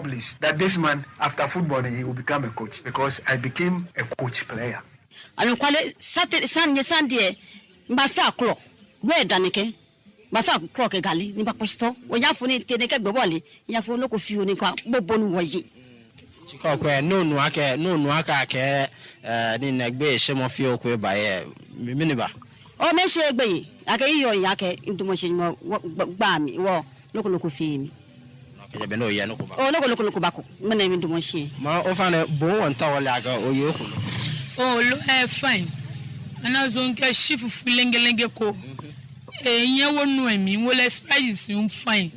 established that this man, after football, he will become a coach because I became a coach player. And quale Sunday, my fair clock, where Danike, my fair clock a galley, Nipaposto, when you have to take the wally, you have to look of you, Bobon was it. No Nwaka, Nagbe, some of you by Miniba. Oh, Messi, I can hear your yake into machine, Bammy, or local fee. Oh, look back, my name into machine. My often bone and tower lager or you. Oh, fine. And I don't get shift Lengelengeko. A year won't know me, will expect soon fine.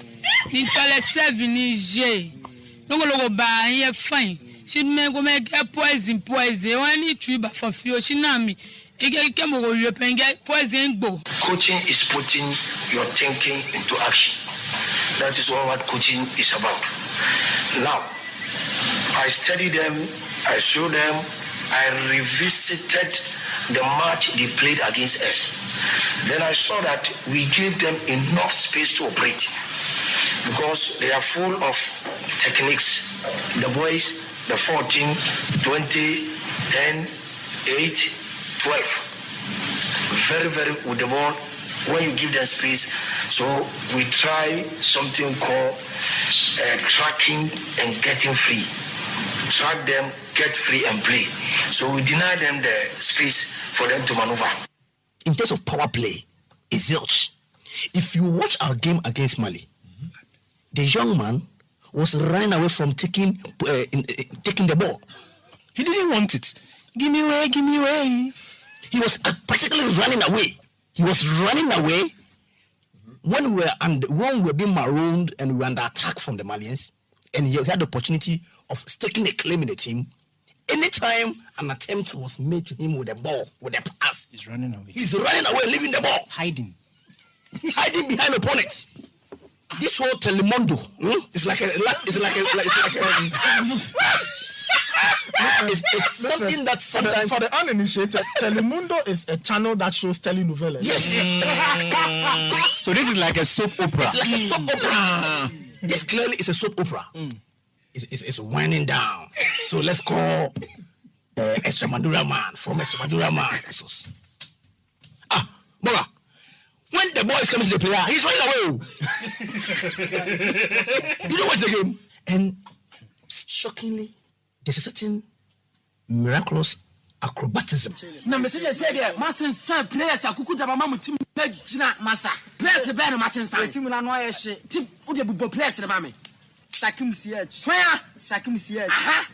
Nintale 7 J. No go buy here fine. She may go make a poison. Only tree but for few shinami. Coaching is putting your thinking into action. That is what coaching is about. Now, I studied them, I showed them, I revisited the match they played against us. Then I saw that we gave them enough space to operate because they are full of techniques. The boys, the 14, 20, 10, 8, 12. Very with the ball when you give them space. So we try something called tracking and getting free. Track them, get free and play. So we deny them the space for them to maneuver. In terms of power play, it's zilch. If you watch our game against Mali, the young man was running away from taking the ball. He didn't want it. Give me away. He was practically running away. He was running away when we were being marooned and we were under attack from the Malians, and he had the opportunity of staking a claim in the team. Anytime an attempt was made to him with the ball, with the pass, he's running away. He's running away, leaving the ball, hiding behind the opponent. This whole Telemundo, it's like it's something that sometimes for the uninitiated, Telemundo is a channel that shows telenovelas. Yes. So this is like a soap opera. It's like a soap opera. This clearly is a soap opera. It's winding down. So let's call Extremadura man from Extremadura man. Bola. When the ball is coming to the player, he's running away. You know what's the game? And shockingly, there's a certain miraculous acrobatism. Na message said there, masin san players akuku da mama mutim na gina masa. Players be no masin san. Team na no ayehye. Team wo de bubo players na mama. Sakim CH. Where? Sakim CH. Aha.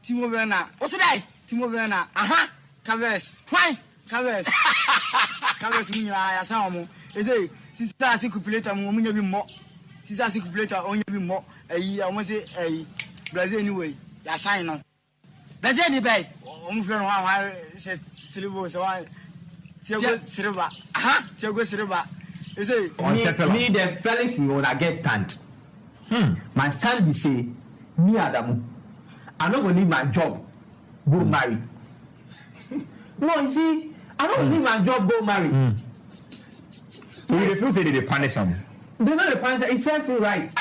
Team over na. What's that? Team over na. Aha. Cavers. Why? Cavers. Cavers ni ya san omo. Eze sister asikupulator mo nya bi mo. Sister asikupulator onya bi mo. Ayi omo say ayi Brazil anyway. Ya sign no. Brazil ni bay. Omo fẹ́ no wa se silver so wa. Tiago silver. Aha. Tiago silver. You say me the Felix you will get stand. My stand be say me Adamu. I no go need my job. Go marry. No, you see, I don't need my job. Go marry. So you refuse say they punish him. They know the punish. It serves you right.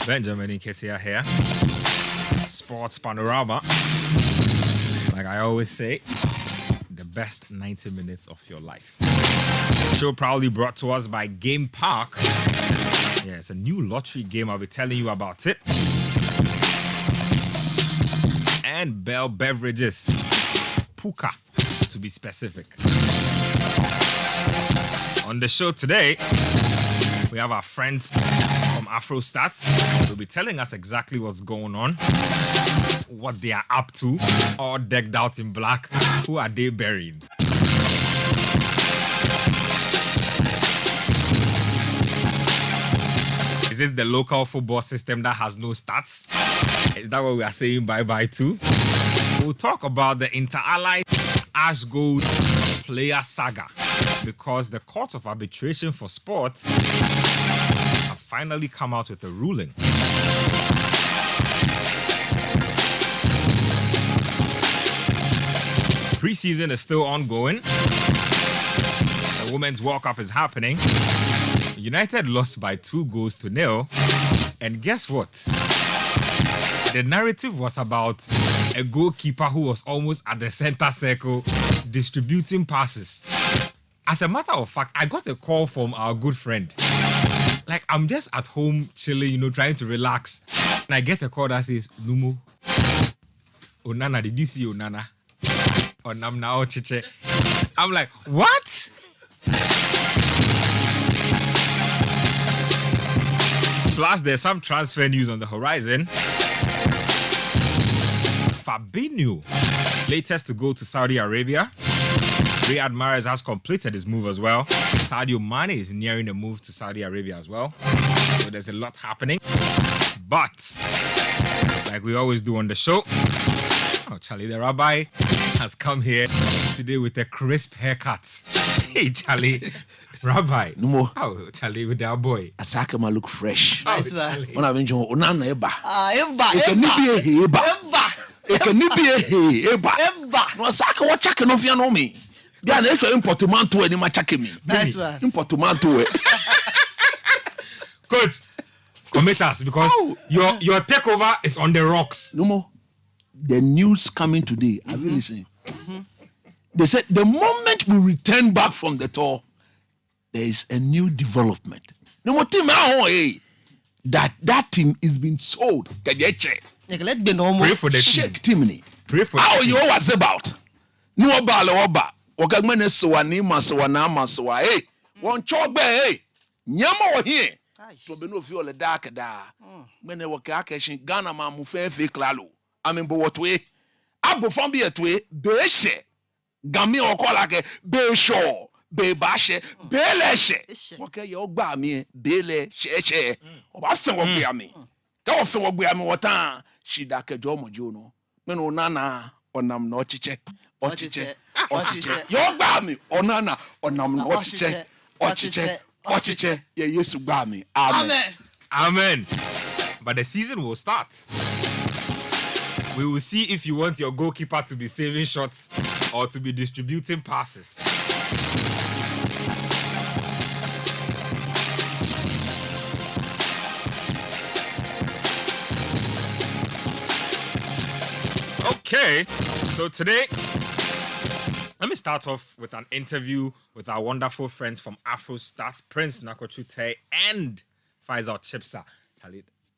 Benjamin Nketsia here. Sports Panorama. Like I always say, the best 90 minutes of your life. Show proudly brought to us by Game Park. Yeah, it's a new lottery game. I'll be telling you about it. And Bell Beverages. Puka, to be specific. On the show today, we have our friends from Afrostats. They'll be telling us exactly what's going on, what they are up to, all decked out in black. Who are they burying? Is it the local football system that has no stats? Is that what we are saying bye-bye to? We'll talk about the Inter-Allied Ash Gold player saga, because the Court of Arbitration for Sport have finally come out with a ruling. Preseason is still ongoing. The Women's World Cup is happening. United lost by 2-0. And guess what? The narrative was about a goalkeeper who was almost at the center circle distributing passes. As a matter of fact, I got a call from our good friend. Like, I'm just at home chilling, trying to relax. And I get a call that says, Numu, Onana, did you see Onana? Onamna Ochiche. I'm like, what? Plus, there's some transfer news on the horizon. Fabinho, latest to go to Saudi Arabia. Riyad Mahrez has completed his move as well. Sadio Mane is nearing a move to Saudi Arabia as well. So there's a lot happening. But, like we always do on the show, Charlie the Rabbi has come here today with a crisp haircut. Hey, Charlie. Rabbi. No more. Oh, Charlie with our boy. Asakama look fresh. Nice one. When I mention Onana Eba. Eba. It can be a Eba. It can be a Eba. No, Asaka, what checking off your nomi? Bian actually importumanto any machakemi. Nice one. Importumanto. Coach, commit us because your takeover is on the rocks. No more. The news coming today. Have you listened? They said the moment we return back from the tour, there is a new development. No more team that team is being sold. Pray for the team. Shake team. Pray for how the you team. was about. No oba. Wakagmene soa ni masoa na masoa. Hey, one chok be hey. Nyama here. To be no feel the dark da. Mene wakakeshin Ghana ma mu fe klalo. Amen bo what way? Abo from be etwe be she. Gami okolake be sure. Be bashe, be leshe. Okay, you gba me, be le she. Oba fe wo gbe ami. Ka wo fe wo gbe ami wota. She da kejo mojo no. Me no nana onam no chiche. Ochiche. You gba mi onana onam no chiche. Ochiche. Ye Yesu gba mi. Amen. But the season will start. We will see if you want your goalkeeper to be saving shots or to be distributing passes. Okay, so today, let me start off with an interview with our wonderful friends from Afrostats, Prince Nakochute and Faisal Chipsa.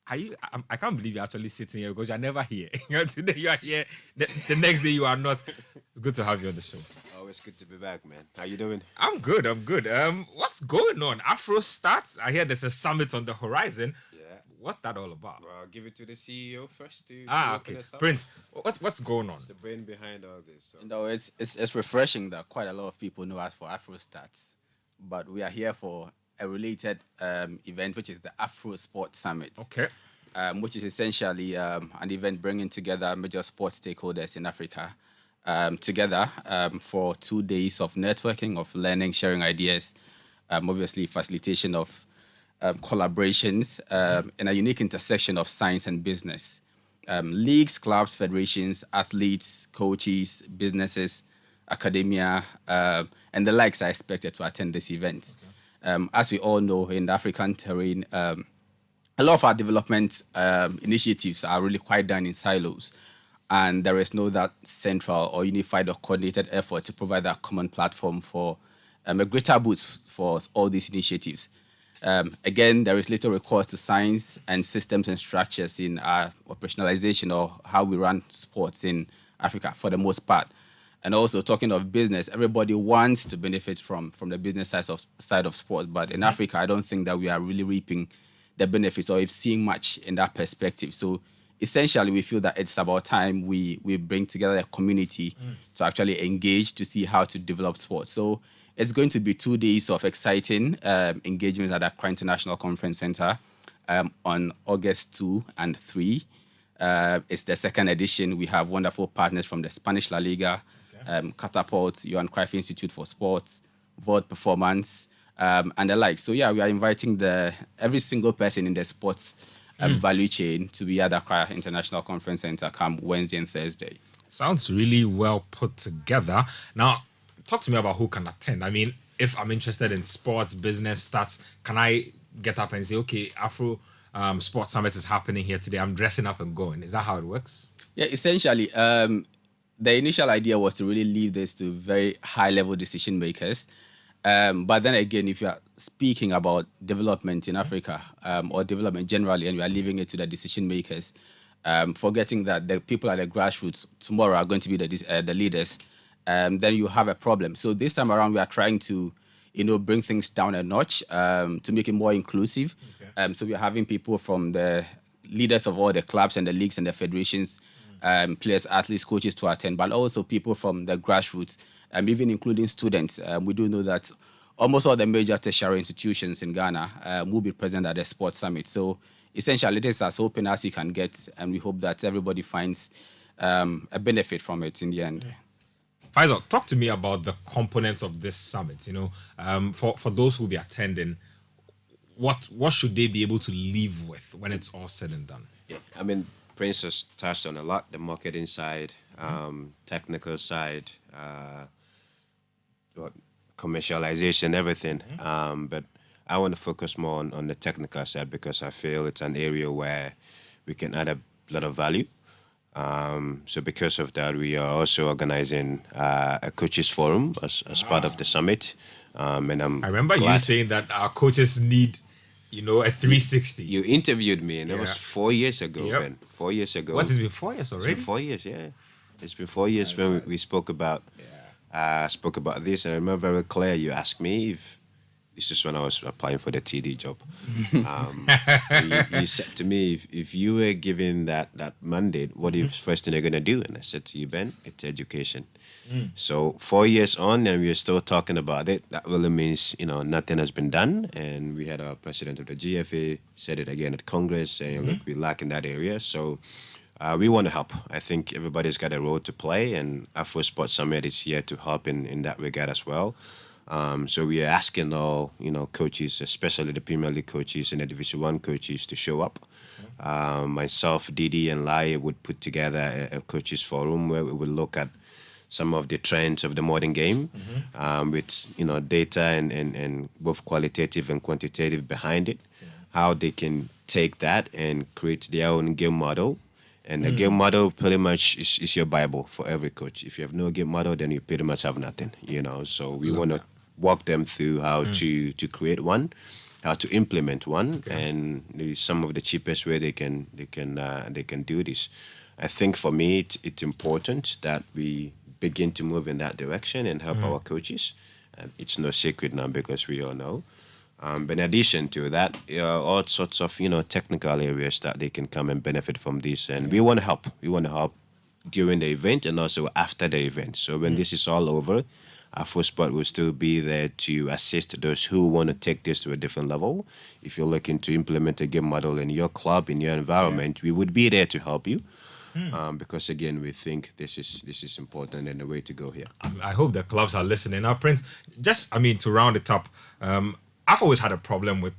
I can't believe you're actually sitting here because you're never here. Today you are here, the next day you are not. It's good to have you on the show. Always good to be back, man. How you doing? I'm good. What's going on? Afrostats, I hear there's a summit on the horizon. What's that all about? Well, I'll give it to the CEO first. Okay. Prince, what's going on? It's the brain behind all this. So. No, it's refreshing that quite a lot of people know us for Afrostats, but we are here for a related event, which is the Afro Sports Summit. Okay. Which is essentially an event bringing together major sports stakeholders in Africa together for 2 days of networking, of learning, sharing ideas, obviously facilitation of collaborations in a unique intersection of science and business. Leagues, clubs, federations, athletes, coaches, businesses, academia, and the likes are expected to attend this event. Okay. As we all know, in the African terrain, a lot of our development initiatives are really quite done in silos. and there is no that central or unified or coordinated effort to provide that common platform for a greater boost for all these initiatives. Again, there is little recourse to science and systems and structures in our operationalization or how we run sports in Africa for the most part. And also talking of business, everybody wants to benefit from the business side of sports. But in Africa, I don't think that we are really reaping the benefits or if seeing much in that perspective. So essentially, we feel that it's about time we bring together a community to actually engage to see how to develop sports. So it's going to be 2 days of exciting engagement at Accra International Conference Center on August 2 and 3. It's the second edition. We have wonderful partners from the Spanish La Liga, Catapult, Johan Cruyff Institute for Sports, VOD Performance, and the like. So yeah, we are inviting every single person in the sports value chain to be at Accra International Conference Center come Wednesday and Thursday. Sounds really well put together. Now, talk to me about who can attend. I mean, if I'm interested in sports, business, stats, can I get up and say, okay, Afro Sports Summit is happening here today. I'm dressing up and going. Is that how it works? Yeah, essentially, the initial idea was to really leave this to very high-level decision makers. But then again, if you are speaking about development in Africa or development generally, and we are leaving it to the decision makers, forgetting that the people at the grassroots tomorrow are going to be the leaders, then you have a problem. So this time around, we are trying to, bring things down a notch to make it more inclusive. Okay. So we are having people from the leaders of all the clubs and the leagues and the federations, players, athletes, coaches to attend, but also people from the grassroots, even including students. We do know that almost all the major tertiary institutions in Ghana will be present at the Sports Summit. So essentially, it is as open as you can get, and we hope that everybody finds a benefit from it in the end. Faisal, talk to me about the components of this summit. For those who will be attending, what should they be able to leave with when it's all said and done? Yeah, I mean, Prince has touched on a lot: the marketing side, technical side, commercialization, everything. But I want to focus more on the technical side because I feel it's an area where we can add a lot of value. So because of that, we are also organizing a coaches forum as part of the summit. And I remember you saying that our coaches need, a 360. You interviewed me, and that was 4 years ago, Ben. 4 years ago. What, it's been 4 years already? It's been 4 years, yeah. It's been 4 years when we spoke about this, and I remember very clear you asked me if this is when I was applying for the TD job. You said to me, if you were given that mandate, what is the first thing you're going to do? And I said to you, Ben, it's education. So 4 years on, and we're still talking about it. That really means, nothing has been done. And we had our president of the GFA said it again at Congress, saying, look, we lack in that area. So we want to help. I think everybody's got a role to play, and Afro Sports Summit is here to help in that regard as well. So we are asking all, coaches, especially the Premier League coaches and the Division 1 coaches, to show up. Myself, Didi, and Lai would put together a coaches forum where we would look at some of the trends of the modern game with, data and both qualitative and quantitative behind it, how they can take that and create their own game model. And the game model pretty much is your Bible for every coach. If you have no game model, then you pretty much have nothing, So we want to walk them through how to create one, how to implement one, and some of the cheapest way they can do this. I think for me, it's important that we begin to move in that direction and help our coaches. And it's no secret now because we all know. But in addition to that, all sorts of technical areas that they can come and benefit from this, and we want to help. We want to help during the event and also after the event. So when this is all over, Afrosport will still be there to assist those who want to take this to a different level. If you're looking to implement a game model in your club, in your environment, we would be there to help you. Because again, we think this is important and the way to go here. I hope the clubs are listening. Now, Prince, to round it up. I've always had a problem with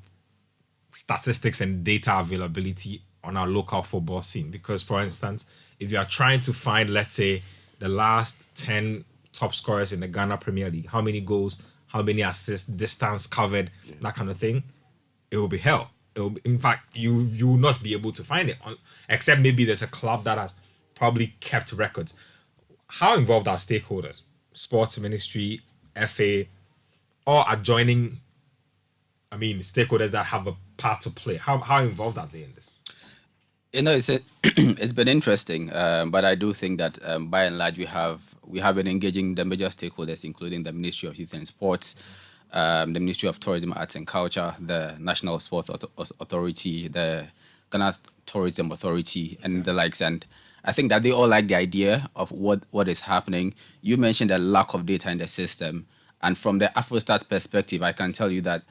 statistics and data availability on our local football scene because, for instance, if you are trying to find, let's say, the last 10 top scorers in the Ghana Premier League, how many goals, how many assists, distance covered, that kind of thing, it will be hell. In fact, you will not be able to find it, except maybe there's a club that has probably kept records. How involved are stakeholders, sports ministry, FA, or adjoining? I mean, stakeholders that have a part to play. How involved are they in this? It's been interesting, but I do think that by and large we have been engaging the major stakeholders, including the Ministry of Youth and Sports, the Ministry of Tourism, Arts and Culture, the National Sports Authority, the Ghana Tourism Authority, and the likes. And I think that they all like the idea of what is happening. You mentioned the lack of data in the system, and from the Afrostats perspective, I can tell you that,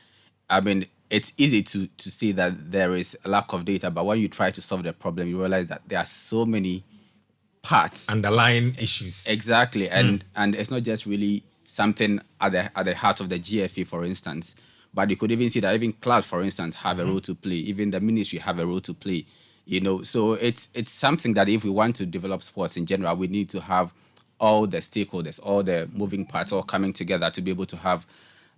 I mean, it's easy to see that there is a lack of data, but when you try to solve the problem, you realize that there are so many parts, underlying issues. Exactly, and it's not just really something at the heart of the GFA, for instance, but you could even see that even clubs, for instance, have a role to play. Even the ministry have a role to play. So it's something that if we want to develop sports in general, we need to have all the stakeholders, all the moving parts, all coming together to be able to have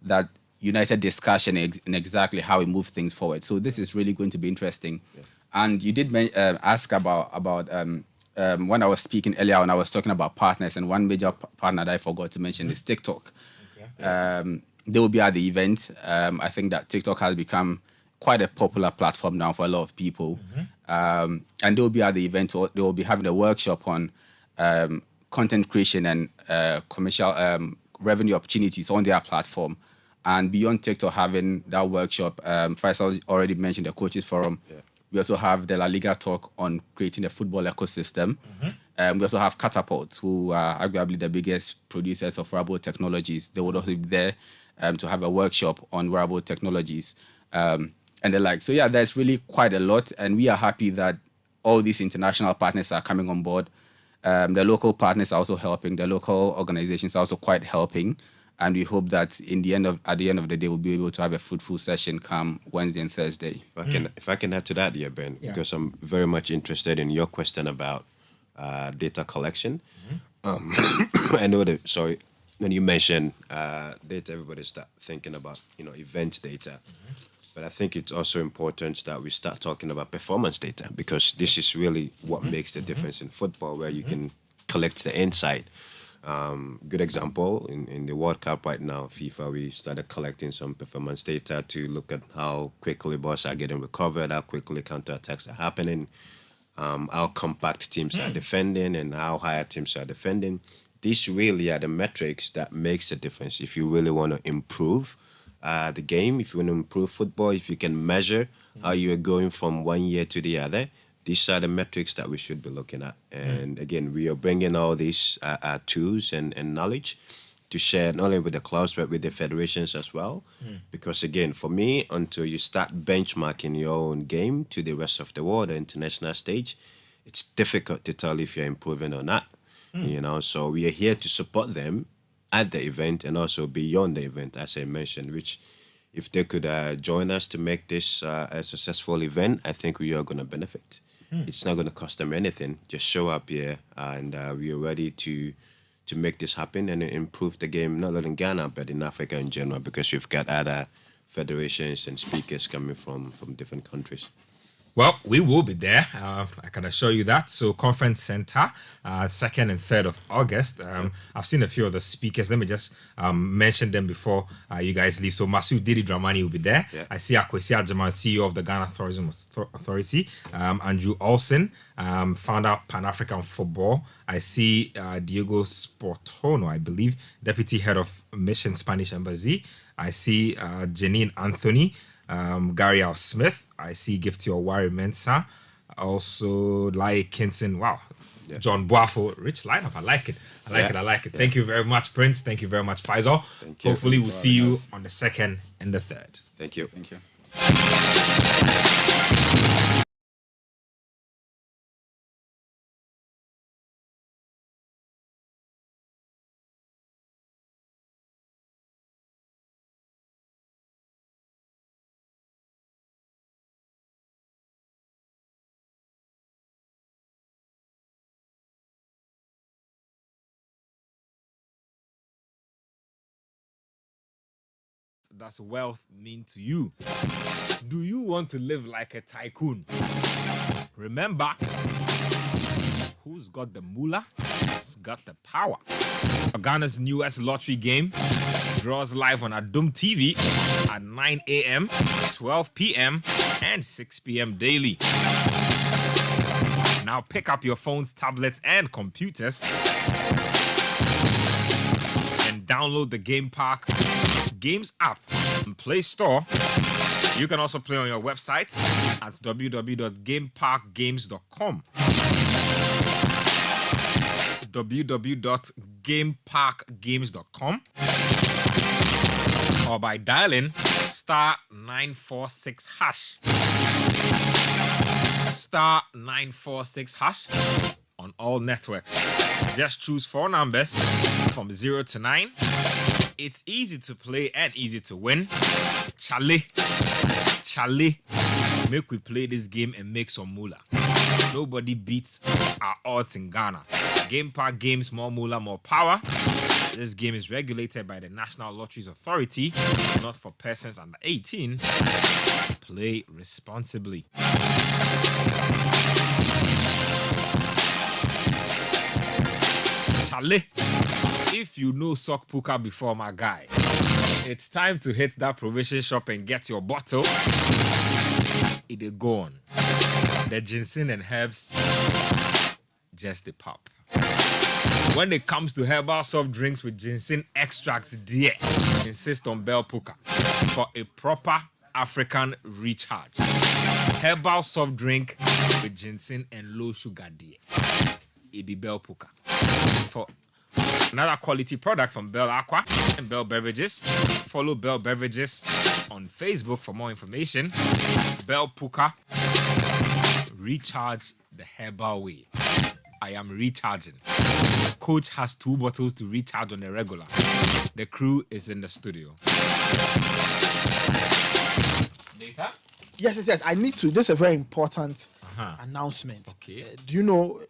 that united discussion in exactly how we move things forward. So this is really going to be interesting. Yeah. And you did ask about when I was speaking earlier when I was talking about partners, and one major partner that I forgot to mention is TikTok. Okay. They will be at the event. I think that TikTok has become quite a popular platform now for a lot of people. And they will be at the event. They will be having a workshop on content creation and commercial revenue opportunities on their platform. And beyond TikTok having that workshop, Faisal already mentioned the coaches forum. Yeah. We also have the La Liga talk on creating a football ecosystem. We also have Catapult, who are arguably the biggest producers of wearable technologies. They would also be there to have a workshop on wearable technologies and the like. So yeah, there's really quite a lot, and we are happy that all these international partners are coming on board. The local partners are also helping. The local organizations are also quite helping. And we hope that at the end of the day, we'll be able to have a fruitful session come Wednesday and Thursday. If I can add to that, Ben, because I'm very much interested in your question about data collection. I know that, sorry, when you mention data, everybody start thinking about, event data. But I think it's also important that we start talking about performance data, because this is really what makes the difference in football, where you can collect the insight. Good example, in the World Cup right now, FIFA, we started collecting some performance data to look at how quickly balls are getting recovered, how quickly counterattacks are happening, how compact teams are defending, and how higher teams are defending. These really are the metrics that makes a difference. If you really want to improve the game, if you want to improve football, if you can measure how you are going from one year to the other, these are the metrics that we should be looking at. And again, we are bringing all these tools and knowledge to share not only with the clubs, but with the federations as well. Because again, for me, until you start benchmarking your own game to the rest of the world, the international stage, it's difficult to tell if you're improving or not. So we are here to support them at the event and also beyond the event, as I mentioned, which if they could join us to make this a successful event, I think we are going to benefit. It's not going to cost them anything. Just show up here, and we are ready to make this happen and improve the game, not only in Ghana, but in Africa in general, because we've got other federations and speakers coming from different countries. Well, we will be there. I can assure you that. So, Conference Center, 2nd and 3rd of August. I've seen a few of the speakers. Let me just mention them before you guys leave. So, Masoud Didi Dramani will be there. Yeah. I see Akwesi Adjei-Mintah, CEO of the Ghana Tourism Authority. Andrew Olsen, founder of Pan-African Football. I see Diego Sportono, I believe, Deputy Head of Mission Spanish Embassy. I see Janine Anthony, Gary L. Smith. I see Gifty Owari Mensah. Also, Lai Kinson. Wow. Yeah. John Boafo. Rich lineup. I like it. I like it. Thank you very much, Prince. Thank you very much, Faisal. Thank you. Hopefully, we'll see you on the 2nd and the 3rd. Thank you. Thank you. Does wealth mean to you? Do you want to live like a tycoon? Remember, who's got the moolah has got the power. Ghana's newest lottery game draws live on Adum TV at 9 a.m., 12 p.m., and 6 p.m. daily. Now pick up your phones, tablets, and computers and download the Game Park Games app and Play Store. You can also play on your website at www.gameparkgames.com. www.gameparkgames.com or by dialing *946# *946# on all networks. Just choose 4 numbers from 0 to 9. It's easy to play and easy to win. Charlie, make we play this game and make some moolah. Nobody beats our odds in Ghana. Game Park Games, more moolah, more power. This game is regulated by the National Lotteries Authority, not for persons under 18. Play responsibly. Charlie, if you know sock puka before, my guy, it's time to hit that provision shop and get your bottle. It is gone. The ginseng and herbs just the pop. When it comes to herbal soft drinks with ginseng extracts, dear, insist on Bell Puka for a proper African recharge. Herbal soft drink with ginseng and low sugar, dear. It be Bell Puka. For another quality product from Bell Aqua and Bell Beverages, follow Bell Beverages on Facebook for more information. Bell Puka, recharge the herbal way. I am recharging. Coach has 2 bottles to recharge on a regular. The crew is in the studio. Data? Yes. I need to. This is a very important announcement. Okay. Do you know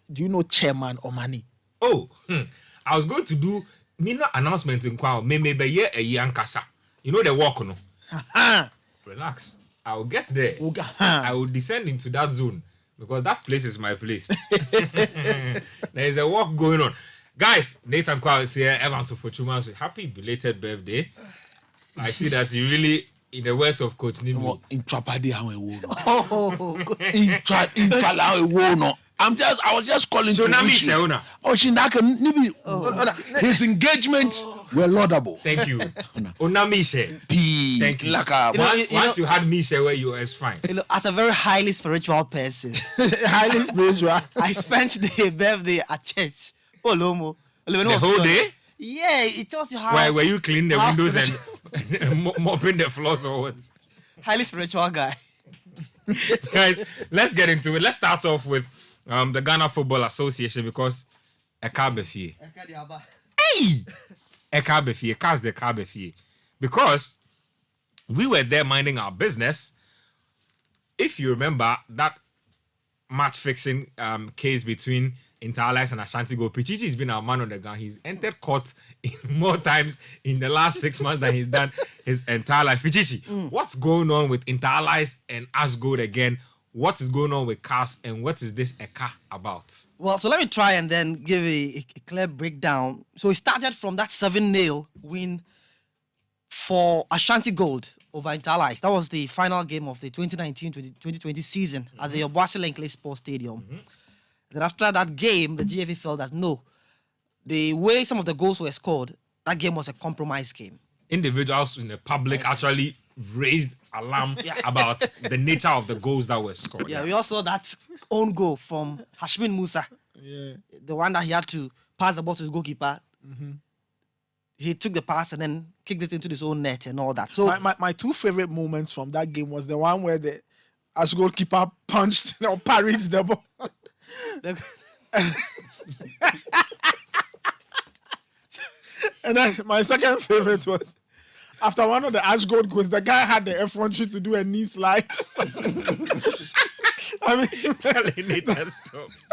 Chairman Omani? Oh, I was going to do Nina announcement in Quao. Maybe a yankasa. You know the walk, no? Relax. I will get there. I will descend into that zone because that place is my place. There is a walk going on. Guys, Nathan Quao is here. Evans Ofotsu, happy belated birthday. I see that you really, in the words of Coach Nimley. I was just calling to wish you. His engagements were laudable. Thank you. Thank you. Once you had Misha where you was fine. You know, as a very highly spiritual person, highly spiritual, I spent the birthday at church. Olomo. The whole day? Yeah, it tells you how. Why were you cleaning the windows and mopping the floors or what? Highly spiritual guy. Guys, let's get into it. Let's start off with the Ghana Football Association because Ekabefie. Hey! Ekabefie, Kaz the Ekabefie. Because we were there minding our business. If you remember that match fixing case between Interlice and Ashanti Gold, Pichichi has been our man on the ground. He's entered court more times in the last 6 months than he's done his entire life. Pichichi, what's going on with Interlice and Ash Gold again? What is going on with CAS and what is this Eka about? Well, so let me try and then give a clear breakdown. So it started from that 7-0 win for Ashanti Gold over Interlice. That was the final game of the 2019-2020 season at the Obuasi Lenkley Sports Stadium. Then after that game, the GFA felt that no, the way some of the goals were scored, that game was a compromise game. Individuals in the public actually raised alarm about the nature of the goals that were scored. Yeah, we also saw that own goal from Hashmin Musa. Yeah. The one that he had to pass the ball to his goalkeeper. He took the pass and then kicked it into his own net and all that. So my 2 favorite moments from that game was the one where the Ash goalkeeper punched or parried the ball. And then my second favorite was after one of the Ash Gold goals, the guy had the effrontery to do a knee slide. I mean, telling it that stuff.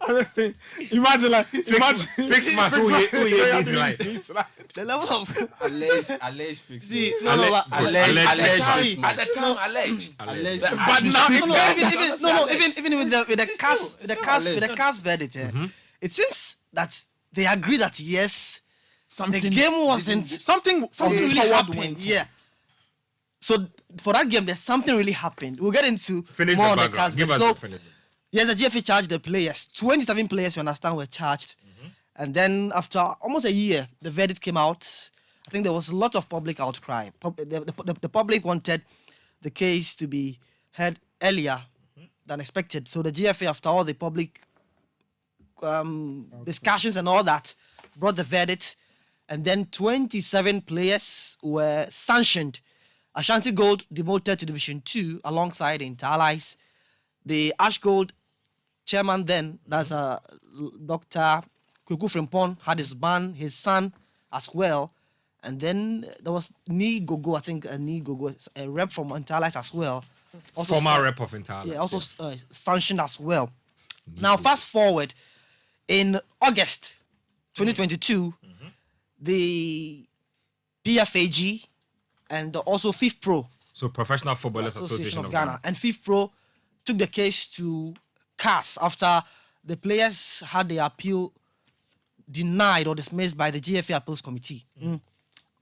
Honestly, imagine like fix match. Who here this like the level of alleged fix. See, At the time, alleged. But now, even with the cast verdict, it seems that they agree that yes, the game wasn't something really happened. Yeah. So for that game, there's something really happened. We'll get into finish more the on the cast. Give us So the finish. yes, the GFA charged the players. 27 players, we understand, were charged. And then after almost a year, the verdict came out. I think there was a lot of public outcry. The public wanted the case to be heard earlier than expected. So the GFA, after all the public discussions and all that, brought the verdict. And then 27 players were sanctioned. Ashanti Gold demoted to Division 2 alongside the Inter-Allies. The Ash Gold chairman then, that's Dr. Kuku Frimpong, had his son as well. And then there was Ni Gogo, I think Ni Gogo, a rep from Inter-Allies as well. Also Former rep of Inter-Allies. Yeah, also sanctioned as well. Now, fast forward, in August 2022, the PFAG and also FIF Pro, so Professional Footballers Association of Ghana, and FIF Pro took the case to CAS after the players had their appeal denied or dismissed by the GFA Appeals Committee.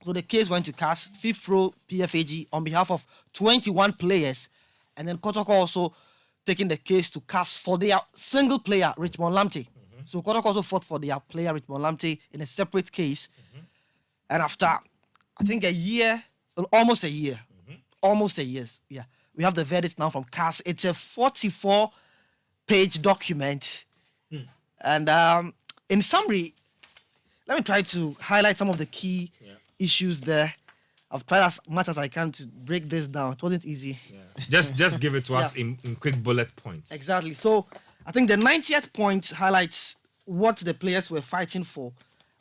So the case went to CAS, FIF Pro, PFAG on behalf of 21 players, and then Kotoko also taking the case to CAS for their single player, Richmond Lamptey. So Kotoko also fought for their player, Richmond Lamptey, in a separate case. And after, I think almost a year, yeah, we have the verdicts now from CAS. It's a 44-page document. And in summary, let me try to highlight some of the key issues there. I've tried as much as I can to break this down. It wasn't easy. Just give it to us in quick bullet points. Exactly. So I think the 90th point highlights what the players were fighting for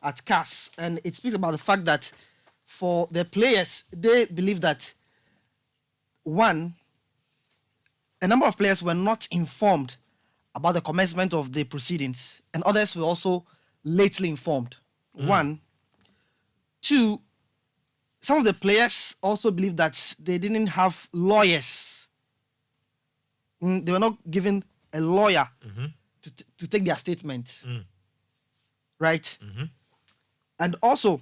at CAS. And it speaks about the fact that for the players, they believe that, one, a number of players were not informed about the commencement of the proceedings, and others were also lately informed. One. Two, some of the players also believe that they didn't have lawyers. They were not given a lawyer to take their statements. Right? And also,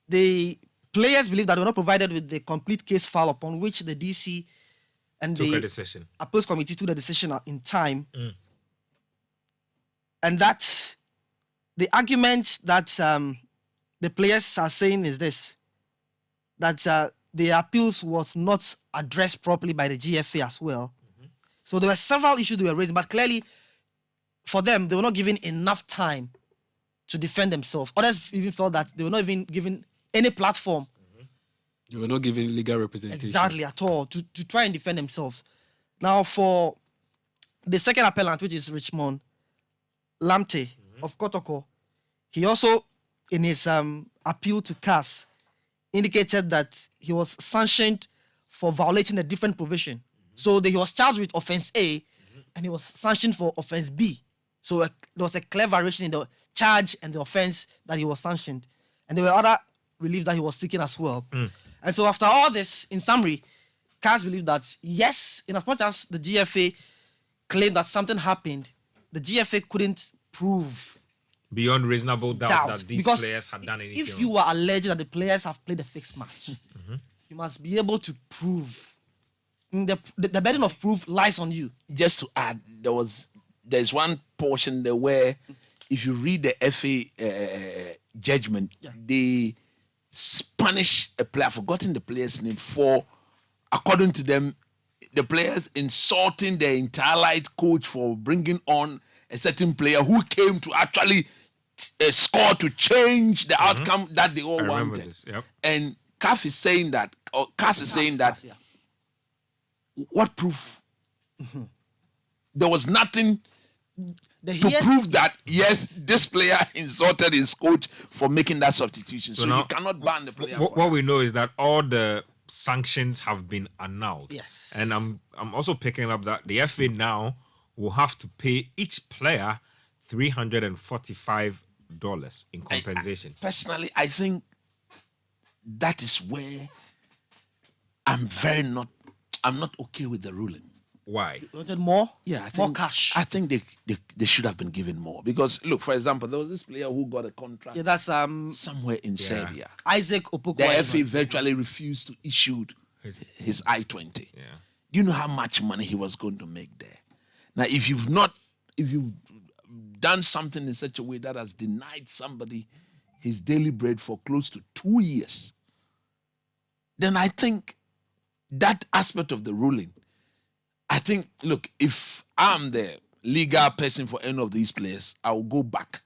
the players believe that they were not provided with the complete case file upon which the DC and Took a the decision. Appeals Committee took the decision in time. And that the argument that the players are saying is this, that the appeals was not addressed properly by the GFA as well. So there were several issues they were raising, but clearly for them, they were not given enough time to defend themselves. Others even felt that they were not even given any platform. You were not given legal representation. Exactly, at all, to try and defend themselves. Now, for the second appellant, which is Richmond Lamptey of Kotoko, he also, in his appeal to CAS, indicated that he was sanctioned for violating a different provision. So he was charged with offense A, and he was sanctioned for offense B. So there was a clear variation in the charge and the offense that he was sanctioned. And there were other relief that he was seeking as well. And so after all this, in summary, CAS believed that, yes, in as much as the GFA claimed that something happened, the GFA couldn't prove beyond reasonable doubt that these players had done anything. If you are alleged that the players have played a fixed match, you must be able to prove. The burden of proof lies on you. Just to add, there's one portion there where, if you read the FA judgment, they punish a player. I've forgotten the player's name for, according to them, the players insulting the entire coach for bringing on a certain player who came to actually score to change the outcome that they all wanted. And CAF is saying that, or CAS is saying that. What proof? There was nothing to prove that, yes, this player insulted his coach for making that substitution. So now, you cannot ban the player. What we know is that all the sanctions have been annulled. Yes. And I'm also picking up that the FA now will have to pay each player $345 in compensation. Personally, I think that is where I'm not okay with the ruling. Why? You wanted more? Yeah, more cash. I think they should have been given more because look, for example, there was this player who got a contract. Yeah, that's somewhere in Serbia. Isaac Opoko. The FA virtually refused to issue his I-20. Yeah. Do you know how much money he was going to make there? Now, if you've done something in such a way that has denied somebody his daily bread for close to 2 years, then I think that aspect of the ruling, I think, look, if I'm the legal person for any of these players, I will go back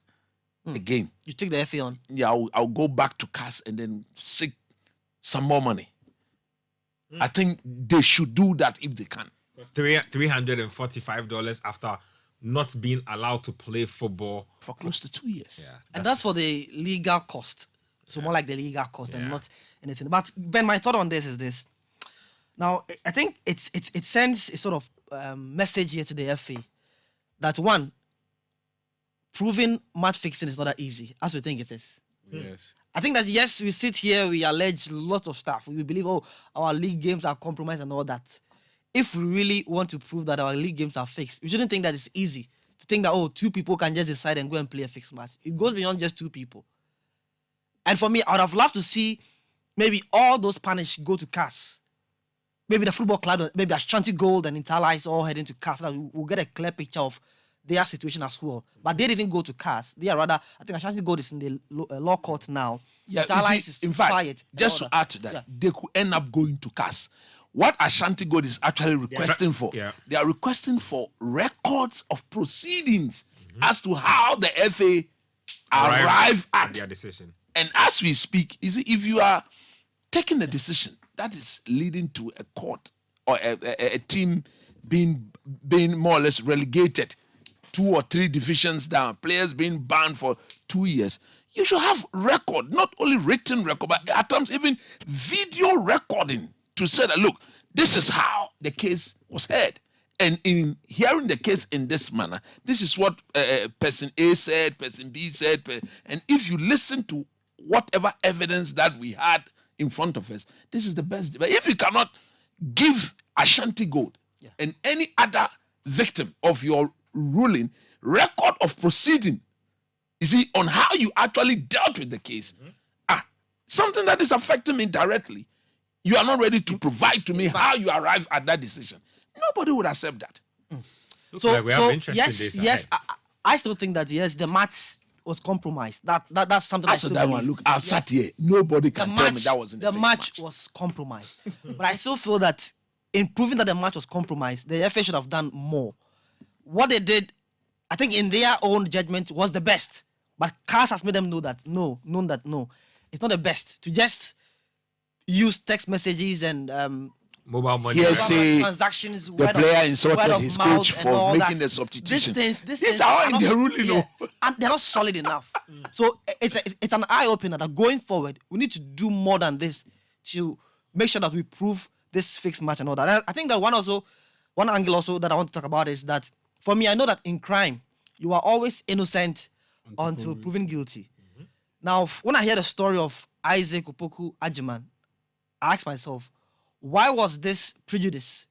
again. You take the FA on? Yeah, I'll go back to CAS and then seek some more money. I think they should do that if they can. $345 after not being allowed to play football for close to 2 years. Yeah, and that's for the legal cost. So more like the legal cost and not anything. But Ben, my thought on this is this. Now, I think it sends a sort of message here to the FA that one, proving match fixing is not that easy as we think it is. Yes. I think that yes, we sit here, we allege lots of stuff. We believe, our league games are compromised and all that. If we really want to prove that our league games are fixed, we shouldn't think that it's easy to think that, 2 people can just decide and go and play a fixed match. It goes beyond just 2 people. And for me, I would have loved to see maybe all those punished go to CAS. Maybe the football club, maybe Ashanti Gold and Interlights all heading to CAS. So that we'll get a clear picture of their situation as well. But they didn't go to CAS. They are rather, I think Ashanti Gold is in the law court now. Yeah, Interlights is in fact, quiet. just to add to that, they could end up going to CAS. What Ashanti Gold is actually requesting for, they are requesting for records of proceedings as to how the FA arrived at their decision. And as we speak, you see, if you are taking a decision that is leading to a court or a team being more or less relegated 2 or 3 divisions down, players being banned for 2 years, you should have record, not only written record, but at times even video recording to say that, look, this is how the case was heard. And in hearing the case in this manner, this is what person A said, person B said. And if you listen to whatever evidence that we had in front of us, this is the best. But if you cannot give Ashanti Gold and any other victim of your ruling record of proceeding, you see, on how you actually dealt with the case, something that is affecting me directly, you are not ready to provide to me how you arrived at that decision. Nobody would accept that. Looks like we have interesting days yes, ahead. I still think that yes, the match was compromised. That's something. As I for still that one, believe. look, I've sat here. Nobody can tell me that wasn't the match. Was compromised. But I still feel that in proving that the match was compromised, the FA should have done more. What they did, I think, in their own judgment, was the best. But CAS has made them know that no, it's not the best to just use text messages and mobile money. Hearsay, transactions. the player insulted his coach for making the the substitution. These are all in the ruling, and they're not solid enough. So it's an eye opener that going forward we need to do more than this to make sure that we prove this fixed match and all that. And I think that one angle also that I want to talk about is that for me, I know that in crime you are always innocent until proven guilty. Now, when I hear the story of Isaac Opoku Ajiman, I ask myself, why was this prejudice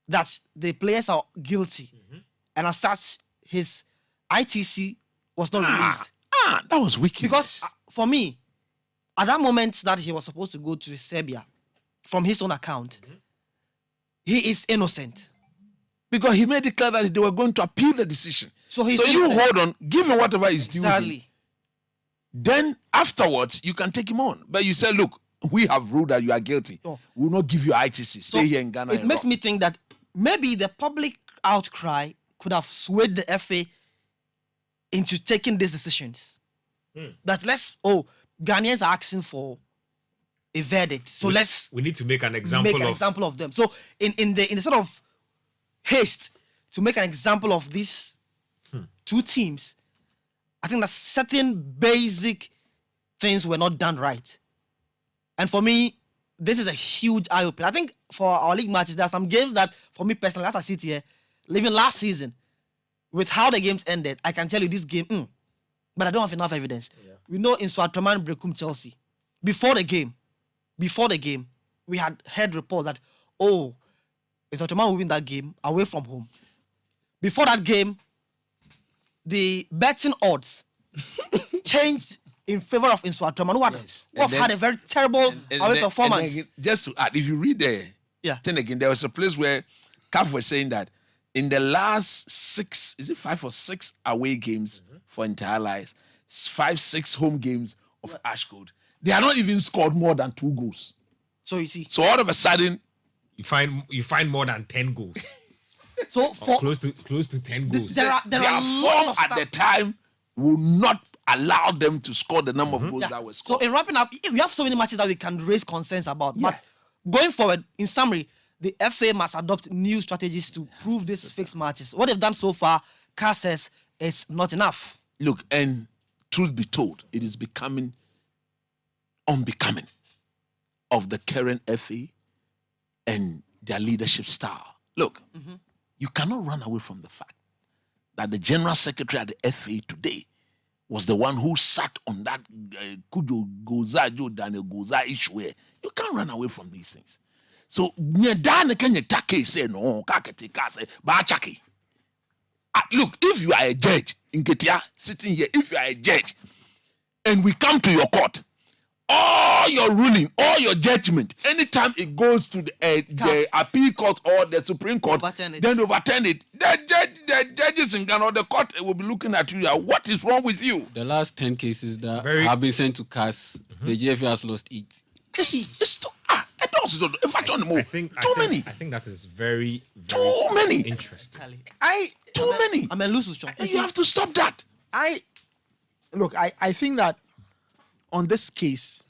that the players are guilty and as such his ITC was not released? That was wicked. Because for me, at that moment that he was supposed to go to Serbia from his own account, he is innocent. Because he made it clear that they were going to appeal the decision. So you hold on, give him whatever is due. Exactly. Then afterwards, you can take him on. But you say, look, we have ruled that you are guilty. We will not give you ITC. Stay here in Ghana. It makes me think that maybe the public outcry could have swayed the FA into taking these decisions. That Ghanaians are asking for a verdict. So we need to make an example of them. So in the sort of haste to make an example of these 2 teams, I think that certain basic things were not done right. And for me, this is a huge eye-opener. I think for our league matches, there are some games that, for me personally, as I sit here, Even last season, with how the games ended, I can tell you this game, but I don't have enough evidence. Yeah. We know in Swartraman Brekum Chelsea, before the game, we had heard reports that, Swartraman will win that game away from home. Before that game, the betting odds changed in favor of Swartraman, who have had a very terrible away performance. And just to add, if you read the thing again, there was a place where CAF was saying that in the last 5 or 6 away games for entire lives, 5-6 home games of Ash Gold, they are not even scored more than 2 goals. So you see. So all of a sudden, you find more than 10 goals. So for close to 10 goals. There are form at the time will not allow them to score the number of goals that were scored. So in wrapping up, we have so many matches that we can raise concerns about. But going forward, in summary, the FA must adopt new strategies to prove these fixed matches. What they've done so far, CAS says it's not enough. Look, and truth be told, it is becoming unbecoming of the current FA and their leadership style. Look, you cannot run away from the fact that the General Secretary at the FA today was the one who sat on that Kujo Goza Daniel Goza issue. You can't run away from these things. So, look, if you are a judge, Nketsia, sitting here, if you are a judge, and we come to your court, all your ruling, all your judgment, anytime it goes to the appeal court or the Supreme Court, then overturn it. The judges in Ghana or the court will be looking at you. What is wrong with you? The last 10 cases that have been sent to CAS, the GFA has lost 8. It's too many. I think that is very, very too many. Interesting. Too many. I'm a loose strong. You have to stop that. I think that on this case,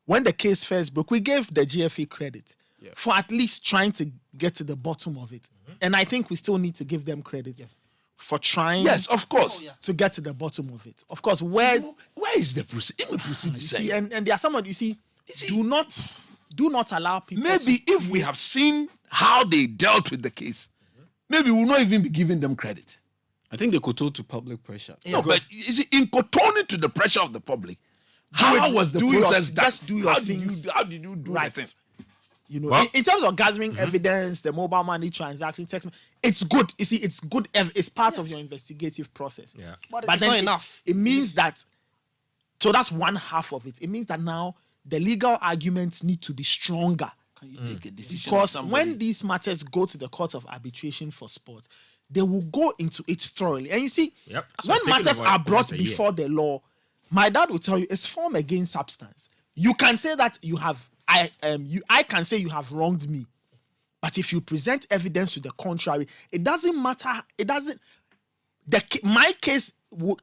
when the case first broke, we gave the GFA credit for at least trying to get to the bottom of it. And I think we still need to give them credit for trying. Yes, of course. To get to the bottom of it. Of course, where is the procedure? And there are some of you see, do not allow people. Maybe if we have seen how they dealt with the case, maybe we'll not even be giving them credit. I think they kowtow to public pressure. No, but you see, in kowtowing to the pressure of the public, how was the process done? Just do your things. How did you do right? the thing? You know, in terms of gathering evidence, the mobile money transaction, text, it's good. You see, it's good. It's part of your investigative process. Yeah. But it's not enough. It means that. So that's one half of it. It means that now the legal arguments need to be stronger. Can you take a decision? Because when these matters go to the court of arbitration for sport, they will go into it thoroughly. And you see, when matters are brought before the law, my dad will tell you it's form against substance. You can say that I can say you have wronged me. But if you present evidence to the contrary, it doesn't matter. My case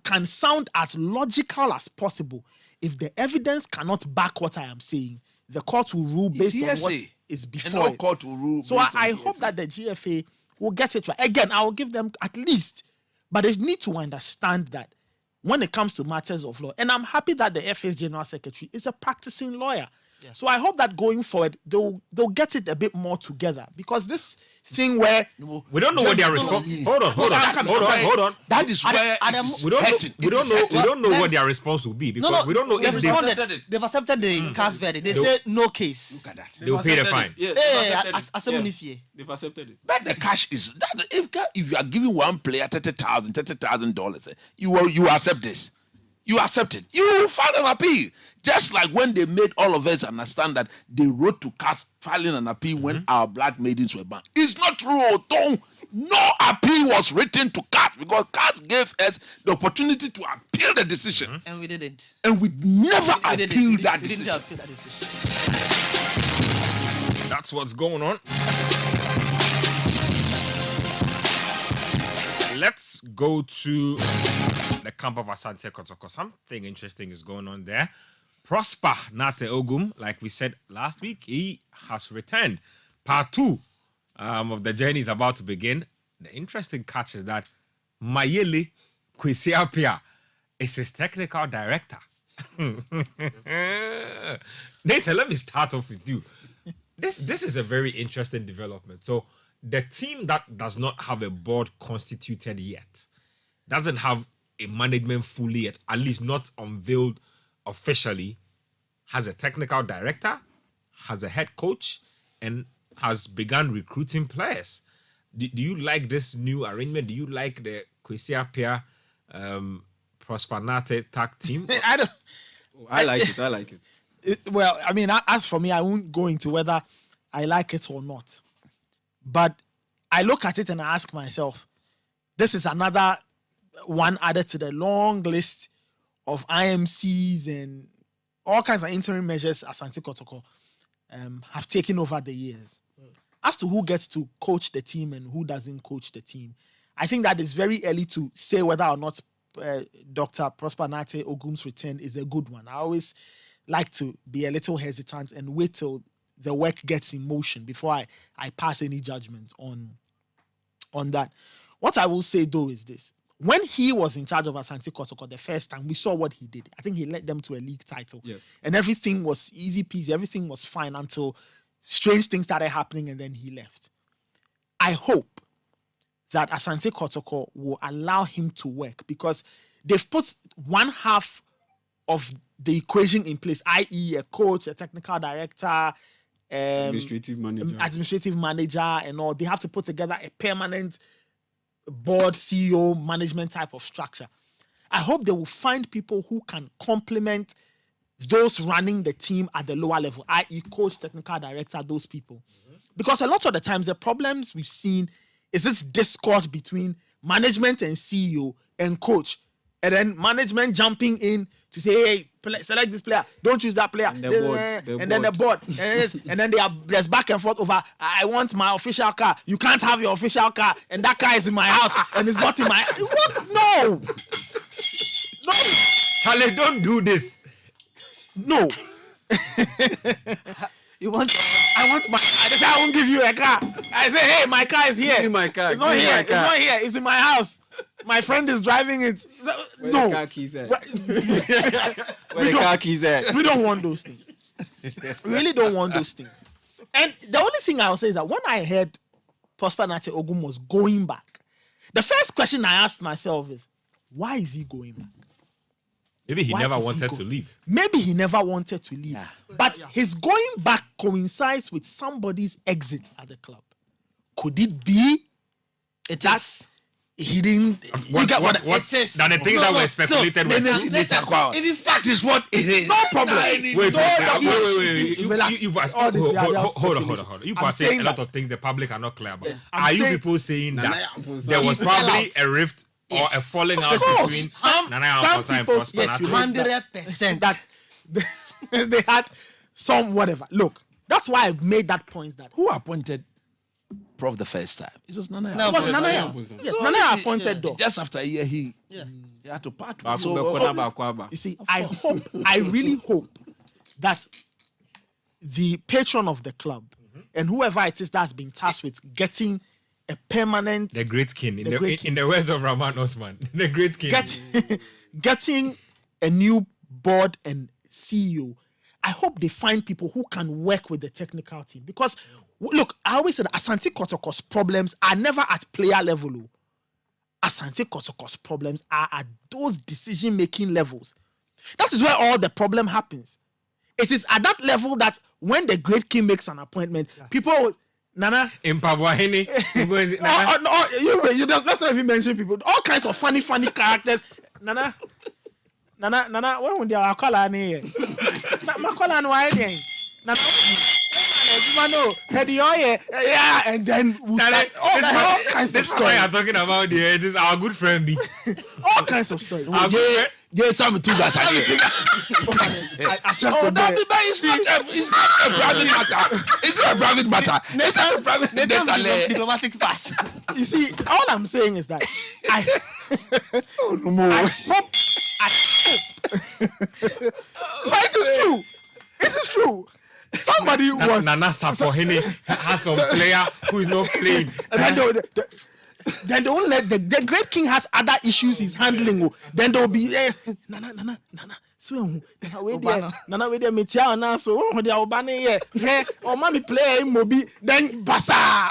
can sound as logical as possible. If the evidence cannot back what I am saying, the court will rule based on what is before it. Court will rule. So I hope that the GFA will get it right. Again, I will give them at least, but they need to understand that when it comes to matters of law, and I'm happy that the FA's General Secretary is a practicing lawyer. Yeah. So I hope that going forward, they'll get it a bit more together, because this thing where we don't know what their response. Hold on. That is where we don't know what their response will be, because we don't know if they've accepted the CAS verdict. They say no case. Look at that. They'll pay the fine. They've accepted it. But the cash is that if you are giving one player $30,000, you accept this. You accept it. You file an appeal. Just like when they made all of us understand that they wrote to CAS filing an appeal when our black maidens were banned. It's not true, Tom. No appeal was written to CAS, because CAS gave us the opportunity to appeal the decision. And we didn't. And we never appealed that decision. That's what's going on. Let's go to the camp of Asante Kotoko. Something interesting is going on there. Prosper Nate Ogum, like we said last week, he has returned. Part 2 of the journey is about to begin. The interesting catch is that Mayele Kwesiapia is his technical director. Nathan, let me start off with you. This is a very interesting development. So the team that does not have a board constituted yet, doesn't have a management fully yet, at least not unveiled officially, has a technical director, has a head coach, and has begun recruiting players. Do you like this new arrangement? Do you like the Kwesi Appiah, Prosper Nate tag team? I like it. Well, I mean, as for me, I won't go into whether I like it or not. But I look at it and I ask myself, this is another one added to the long list of IMCs and all kinds of interim measures Asante Kotoko have taken over the years. As to who gets to coach the team and who doesn't coach the team, I think that it's very early to say whether or not Dr. Prosper Nate Ogum's return is a good one. I always like to be a little hesitant and wait till the work gets in motion before I pass any judgment on that. What I will say though is this. When he was in charge of Asante Kotoko the first time, we saw what he did. I think he led them to a league title. Yep. And everything was easy peasy. Everything was fine until strange things started happening and then he left. I hope that Asante Kotoko will allow him to work because they've put one half of the equation in place, i.e. a coach, a technical director, administrative manager and all. They have to put together a permanent board, CEO, management type of structure. I hope they will find people who can complement those running the team at the lower level, i.e. coach, technical director, those people. Mm-hmm. Because a lot of the times the problems we've seen is this discord between management and CEO and coach. And then management jumping in to say, hey, select this player, don't choose that player. And then the board. And then there's back and forth over, I want my official car. You can't have your official car. And that car is in my house. And it's not in my... What? No! No! Charlie, don't do this. No. You want? I want my car. I won't give you a car. I say, hey, my car is here. Give me my car. It's not here. It's not here. It's in my house. My friend is driving it. Where no. the car keys at? Where the car keys at? We don't want those things. We really don't want those things. And the only thing I'll say is that when I heard Prosper Nate Ogum was going back, the first question I asked myself is, why is he going back? Maybe he never wanted to leave. Maybe he never wanted to leave. Yeah. But his going back coincides with somebody's exit at the club. Could it be that he didn't... Now the things that were speculated were... In fact, is what it is. No problem. Wait. Hold on. You are saying a lot of things the public are not clear about. Yeah. Are you people saying that there was probably a rift or a falling out between Nana Amposa and Prosper Nate? 100% that they had some whatever. Look, that's why I made that point that... Who appointed Prof the first time? It was Nana. No, it was Nana. Yes, so Nana appointed though. Just after a year, he had to part with. So, you see, I really hope that the patron of the club and whoever it is that's been tasked with getting a permanent... The great king. In the words of Rahman Osman. The great king. Getting a new board and CEO, I hope they find people who can work with the technical team. Because, look, I always said Asante Kotoko's problems are never at player level. Asante Kotoko's problems are at those decision-making levels. That is where all the problem happens. It is at that level that when the great king makes an appointment, people... Nana. In Pabuahini. Let's not even mention people. All kinds of funny characters. Nana, when would you call her name? My call her why then? Nana, yeah, and then we'll start all kinds of stories. This is what you're talking about here. It is our good friend. All kinds of stories. It's not a private matter. It's not a private matter. It's not a private matter. Diplomatic pass. You see, all I'm saying is that I hope. But it is true. It is true. Somebody was Nana Sapohene has some player who is not playing. Then they won't let the great king has other issues he's handling. Then they'll be Nana. So we there nana we there metia na so who dey obane here o ma me play mobi then basa.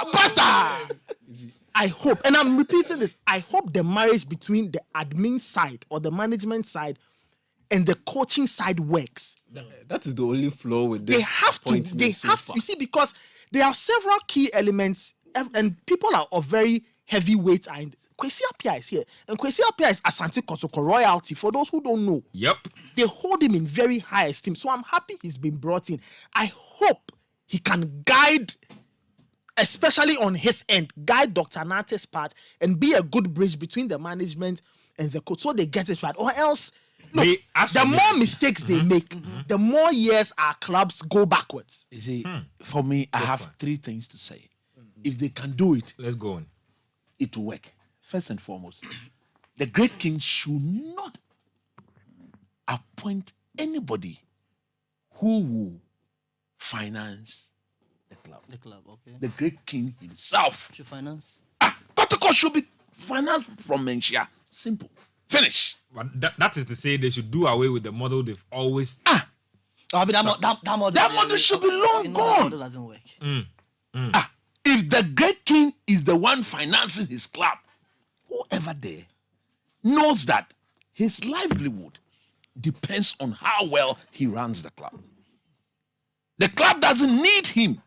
I hope, and I'm repeating this, I hope the marriage between the admin side or the management side and the coaching side works. That is the only flaw with this. They have to. You see, because there are several key elements, and people are of very heavy weight. And Kwesi Appiah is here, and Kwesi Appiah is Asante Kotoko royalty. For those who don't know, they hold him in very high esteem. So I'm happy he's been brought in. I hope he can guide, especially on his end, guide Dr. Nate's part and be a good bridge between the management and the coach so they get it right. Or else, look, the more mistakes they make, the more years our clubs go backwards. You see, for me, I have three things to say. If they can do it, let's go on. It will work. First and foremost, the great king should not appoint anybody who will finance the club, okay. The great king himself should finance. Kotoko should be financed from Menchia. Simple. Finish. But that is to say they should do away with the model they've always. That model should be long gone. That model doesn't work. If the great king is the one financing his club, whoever there knows that his livelihood depends on how well he runs the club. The club doesn't need him.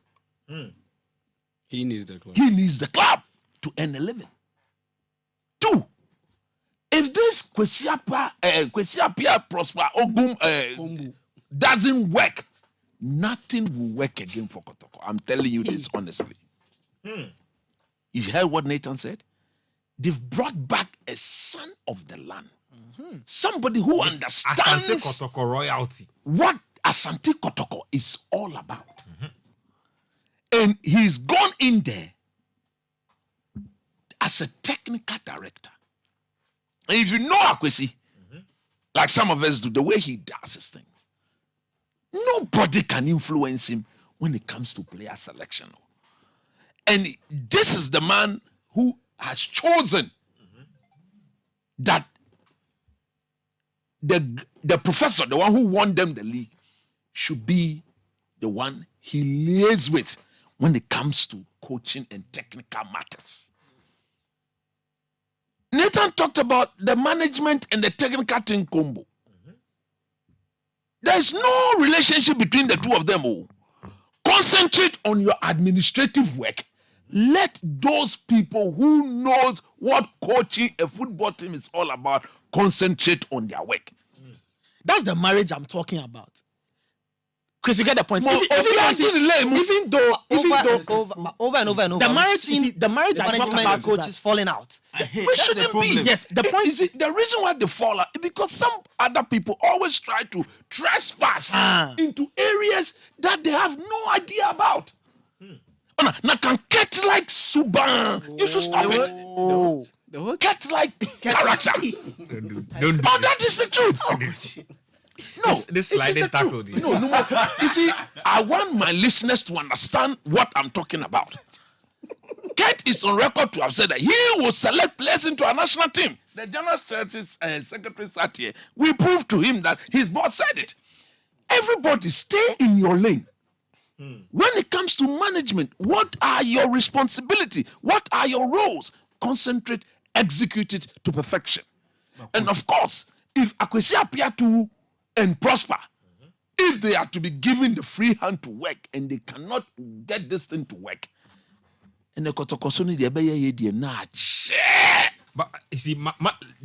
He needs the club. He needs the club to earn a living. 2, if this Kwesi Appiah Prosper Ogum doesn't work, nothing will work again for Kotoko. I'm telling you this honestly. You heard what Nathan said? They've brought back a son of the land. Somebody who understands Asante Kotoko royalty. What Asante Kotoko is all about. And he's gone in there as a technical director. And if you know Akwesi, like some of us do, the way he does his things, nobody can influence him when it comes to player selection. And this is the man who has chosen that the professor, the one who won them the league, should be the one he liaises with when it comes to coaching and technical matters. Nathan talked about the management and the technical team combo. There's no relationship between the two of them. Concentrate on your administrative work. Let those people who knows what coaching a football team is all about concentrate on their work. That's the marriage I'm talking about. Chris, you get the point. Over and over. The marriage I talk about coaches falling out. We shouldn't be. Yes, the point is the reason why they fall out is because some other people always try to trespass into areas that they have no idea about. Now can get like Suban. You should stop it. Get like character. Don't that is the truth. No, this sliding tackle. No. You see, I want my listeners to understand what I'm talking about. Kate is on record to have said that he will select players into our national team. The General Secretary sat here. We proved to him that his boss said it. Everybody stay in your lane. When it comes to management, what are your responsibilities? What are your roles? Concentrate, execute it to perfection. And of course, if Akwesi Appiah to and Prosper, if they are to be given the free hand to work and they cannot get this thing to work, and the Kotoko but you see,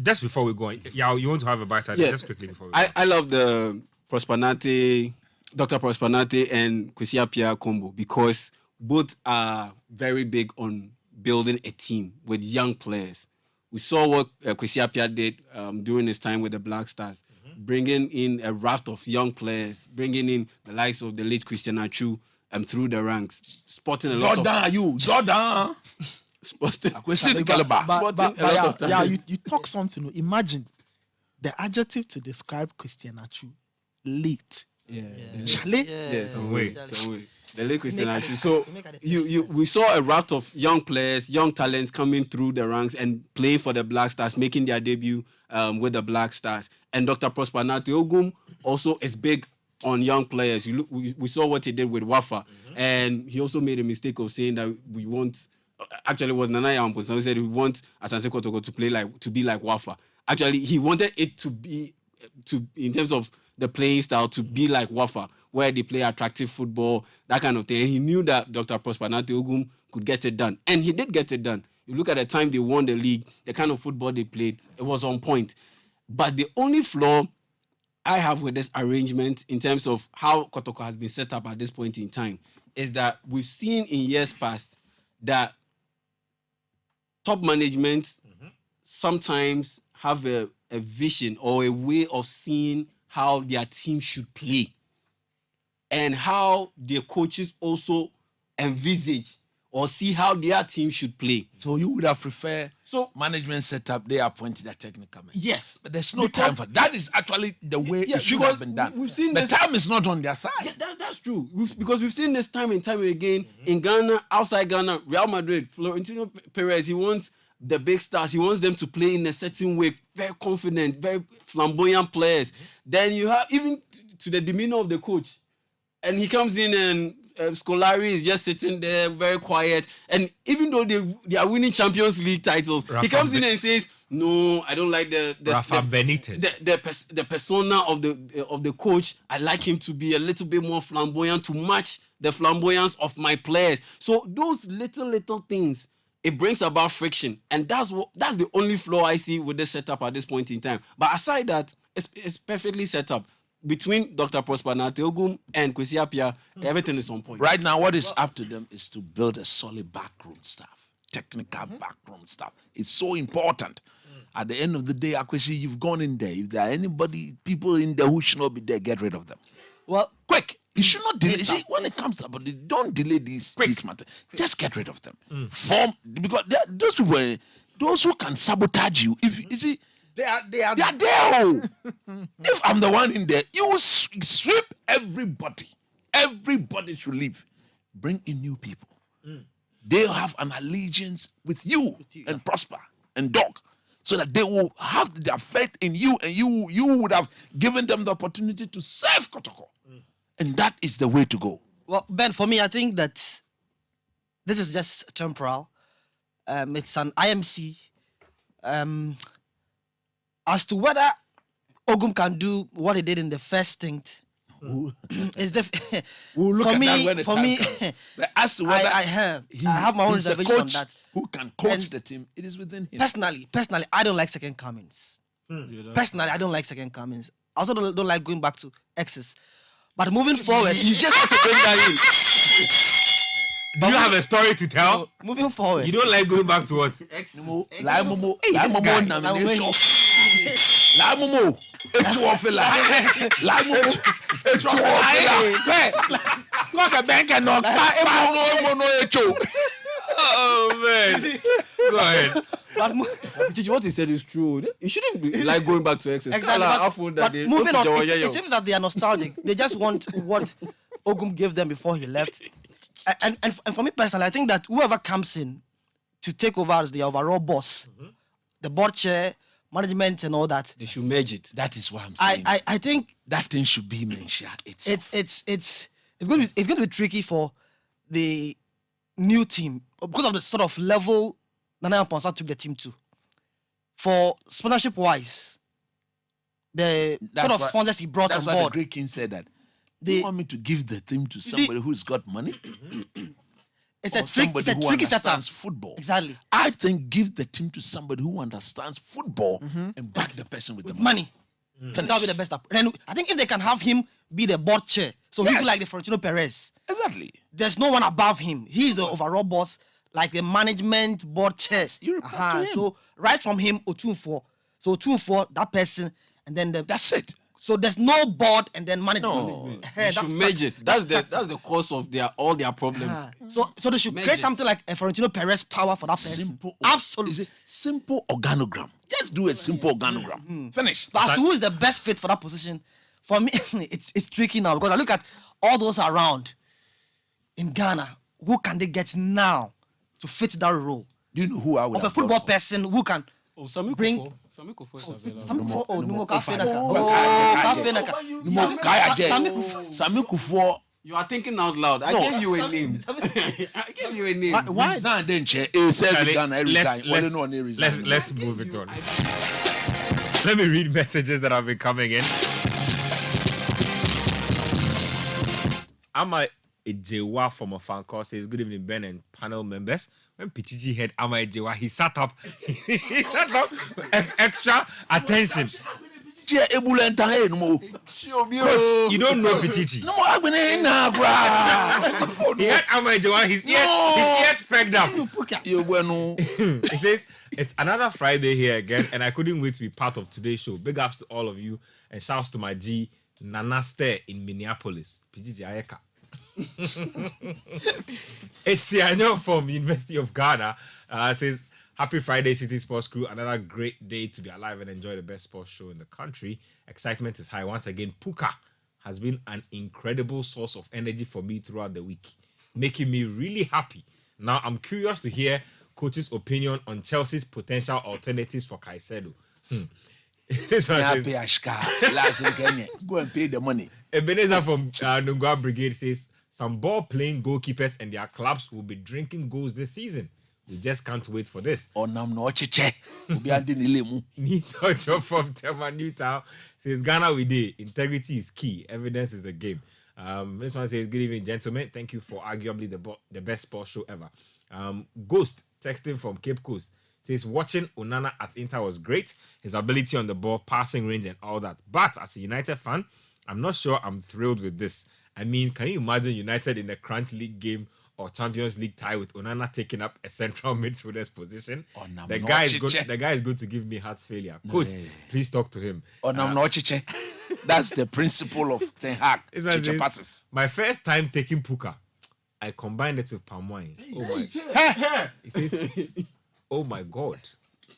just before we go on, you want to have a bite at it just quickly before we go. I love the Prosperity, Dr. Prosperity and Kwesi Appiah combo because both are very big on building a team with young players. We saw what Kwesi Appiah did during his time with the Black Stars, bringing in a raft of young players, bringing in the likes of the late Christian Achu through the ranks, spotting a lot Jordan. Spotting you talk something. Imagine the adjective to describe Christian Achu, late. Some way. The late Christian Atsu. So we saw a raft of young players, young talents coming through the ranks and playing for the Black Stars, making their debut with the Black Stars. And Dr. Prosper Ogum also is big on young players. We saw what he did with Wafa, and he also made a mistake of saying that we want. Actually, it was Nana Yamposa who said we want Asante Kotoko to be like Wafa. Actually, he wanted it to be in terms of the playing style to be like Wafa, where they play attractive football, that kind of thing. And he knew that Dr. Prosper Ogum could get it done, and he did get it done. You look at the time they won the league, the kind of football they played, it was on point. But the only flaw I have with this arrangement in terms of how Kotoko has been set up at this point in time is that we've seen in years past that top management sometimes have a vision or a way of seeing how their team should play and how their coaches also envisage or see how their team should play. So you would have preferred management setup, they appointed a technical man. Yes. But there's no time for that. That is actually the way it should have been done. We've seen the time is not on their side. Yeah, that's true. Because we've seen this time and time again in Ghana, outside Ghana, Real Madrid, Florentino Perez, he wants the big stars. He wants them to play in a certain way, very confident, very flamboyant players. Then you have even to the demeanor of the coach. And he comes in and Scolari is just sitting there, very quiet. And even though they are winning Champions League titles, he comes in and says, "No, I don't like the persona of the coach. I like him to be a little bit more flamboyant to match the flamboyance of my players." So those little things, it brings about friction, and that's the only flaw I see with this setup at this point in time. But aside that, it's perfectly set up. Between Dr. Prosper Ogum and Kwesi Appiah, everything is on point. Right now, what is up to them is to build a solid backroom staff, technical backroom staff. It's so important. At the end of the day, Akwesi, you've gone in there. If there are people in there who should not be there, get rid of them. Well, quick. You should not delay. See, when it comes up, don't delay these matters. Just get rid of them. Because those people, those who can sabotage you. If you see. They are there. If I'm the one in there, you will sweep everybody. Everybody should leave. Bring in new people. They'll have an allegiance with you and Prosper and Doc, so that they will have their faith in you, and you would have given them the opportunity to serve Kotoko. And that is the way to go. Well, Ben, for me, I think that this is just temporal. It's an IMC. As to whether Ogum can do what he did in the first stint, we'll look for at me, that when the for time me, comes. But as to whether I have my own reservation on that. Who can coach the team? It is within him. Personally, I don't like second comings. Personally, I don't like second comings. I also don't like going back to exes. But moving forward, you just have to bring that in. Do you have a story to tell? Moving forward. You don't like going back to what? Oh man. Go ahead. But what he said is true. You shouldn't be like going back to exes. Exactly. But moving on, it seems that they are nostalgic. They just want what Ogum gave them before he left. And for me personally, I think that whoever comes in to take over as the overall boss, the board chair, management, and all that, they should merge it. That is what I'm saying. I think that thing should be mentioned. It's going to be tricky for the new team because of the sort of level Nana Yamposa took the team to. For sponsorship wise, the sort of sponsors he brought on board. That's why the Greek king said that. Do you want me to give the team to somebody who's got money? It's a tricky understands football. Exactly. I think give the team to somebody who understands football and back the person with the money. That'll be the best. And I think if they can have him be the board chair, so he be like the Florentino Perez. Exactly. There's no one above him. He's the overall boss, like the management board chair. You report to him. So right from him, Otunfo. So Otunfo, that person, and then that's it. So there's no board and then management. No, they should merge it. That's the cause of all their problems. So they should create something like a Florentino Perez power for that person. Simple. Absolutely. Simple organogram. Just do a simple organogram. Finish. But as to who is the best fit for that position, for me, it's tricky now because I look at all those around. in Ghana, who can they get now to fit that role? Do you know who I would of a football person who can bring? Sami Kufo is Sami Kufo. You are thinking out loud. I gave you a name. I gave you a name. Why? Let's move it on. Let me read messages that have been coming in. Ama Adjei-Mintah from a fan call says, good evening, Ben and panel members. When Pichichi heard Ama Adjei-Mintah, he sat up. He sat up with extra attention. Coach, you don't know Pichichi. No, I'm going He had Ama Adjei-Mintah, his ears pegged up. He says, it's another Friday here again, and I couldn't wait to be part of today's show. Big ups to all of you, and shouts to my G, Nanaste in Minneapolis. Pichichi Ayeka. Esiano from University of Ghana says, happy Friday, City Sports Crew. Another great day to be alive and enjoy the best sports show in the country. Excitement is high. Once again, Puka has been an incredible source of energy for me throughout the week, making me really happy. Now, I'm curious to hear Coach's opinion on Chelsea's potential alternatives for Caicedo. Go and pay the money. Ebenezer from Nungwa Brigade says, some ball-playing goalkeepers and their clubs will be drinking goals this season. We just can't wait for this. Nito from Tema Newtown says, Ghana we did. Integrity is key. Evidence is the game. This one says, good evening, gentlemen. Thank you for arguably the best sports show ever. Ghost, texting from Cape Coast, says, watching Onana at Inter was great. His ability on the ball, passing range and all that. But as a United fan, I'm not sure I'm thrilled with this. I mean, can you imagine United in a Crunch League game or Champions League tie with Onana taking up a central midfielder's position? The guy is going to give me heart failure. Coach, please talk to him. That's the principle of Ten Hag. My first time taking Puka, I combined it with palm wine. It says, oh my God,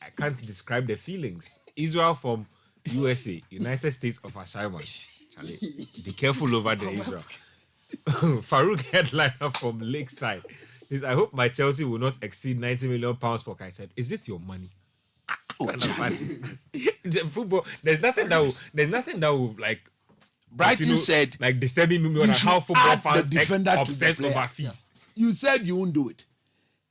I can't describe the feelings. Israel from USA, United States of Ashaiman. Be careful over there, Israel. Farouk headliner from Lakeside says, I hope my Chelsea will not exceed £90 million for Caicedo. Is it your money? Football, there's nothing that will like Brighton said like disturbing me on how football fans obsessed over fees. You said you won't do it.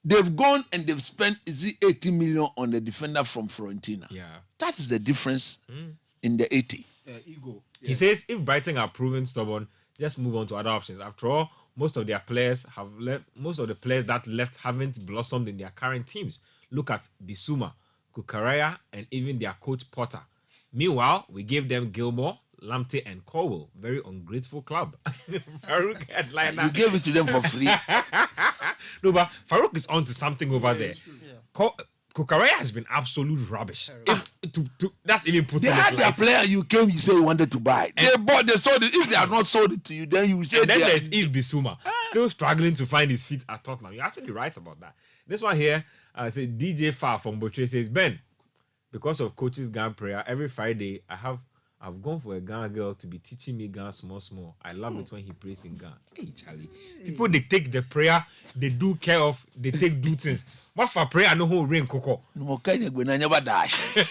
They've gone and they've spent 80 million on the defender from Fiorentina. Yeah. That is the difference in the 80. Ego. Yeah. He says if Brighton are proven stubborn, just move on to other options. After all, most of the players that left haven't blossomed in their current teams. Look at Bissouma, Kukaraya, and even their coach Potter. Meanwhile, we gave them Gilmore, Lamptey, and Quao. Very ungrateful club. Farouk headliner. You gave it to them for free. No, but Farouk is on to something over there. Kukaraya has been absolute rubbish. That's even putting it like... They had the player you came, you say you wanted to buy. They sold it. If they have not sold it to you, then you say... And then there's Yves Bissouma, still struggling to find his feet at Tottenham. You're actually right about that. This one here, says DJ Far from Botre says, Ben, because of coach's Ghana prayer, every Friday I've gone for a Ghana girl to be teaching me Ghana small. I love it when he prays in Ghana. Hey, Charlie. People, they take the prayer, they do care of, they take do things. What for prayer? No whole rain, Coco. No, never dash. I'm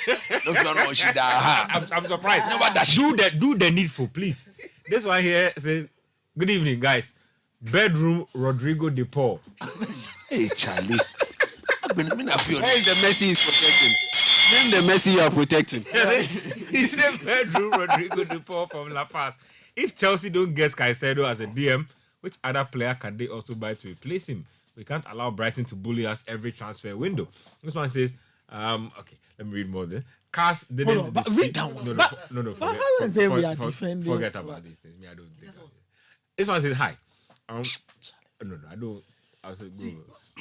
surprised. Never dash. Do the needful, please. This one here says, good evening, guys. Bedroom Rodrigo De Paul. Hey, Charlie. When the Messi is protecting. Then the Messi you are protecting. He said bedroom Rodrigo De Paul from La Paz. If Chelsea don't get Caicedo as a DM, which other player can they also buy to replace him? We can't allow Brighton to bully us every transfer window. This one says, okay, let me read more then. Cars didn't read down. No, forget about these things. Me, I don't think that. This one says, hi. I don't. I'll say,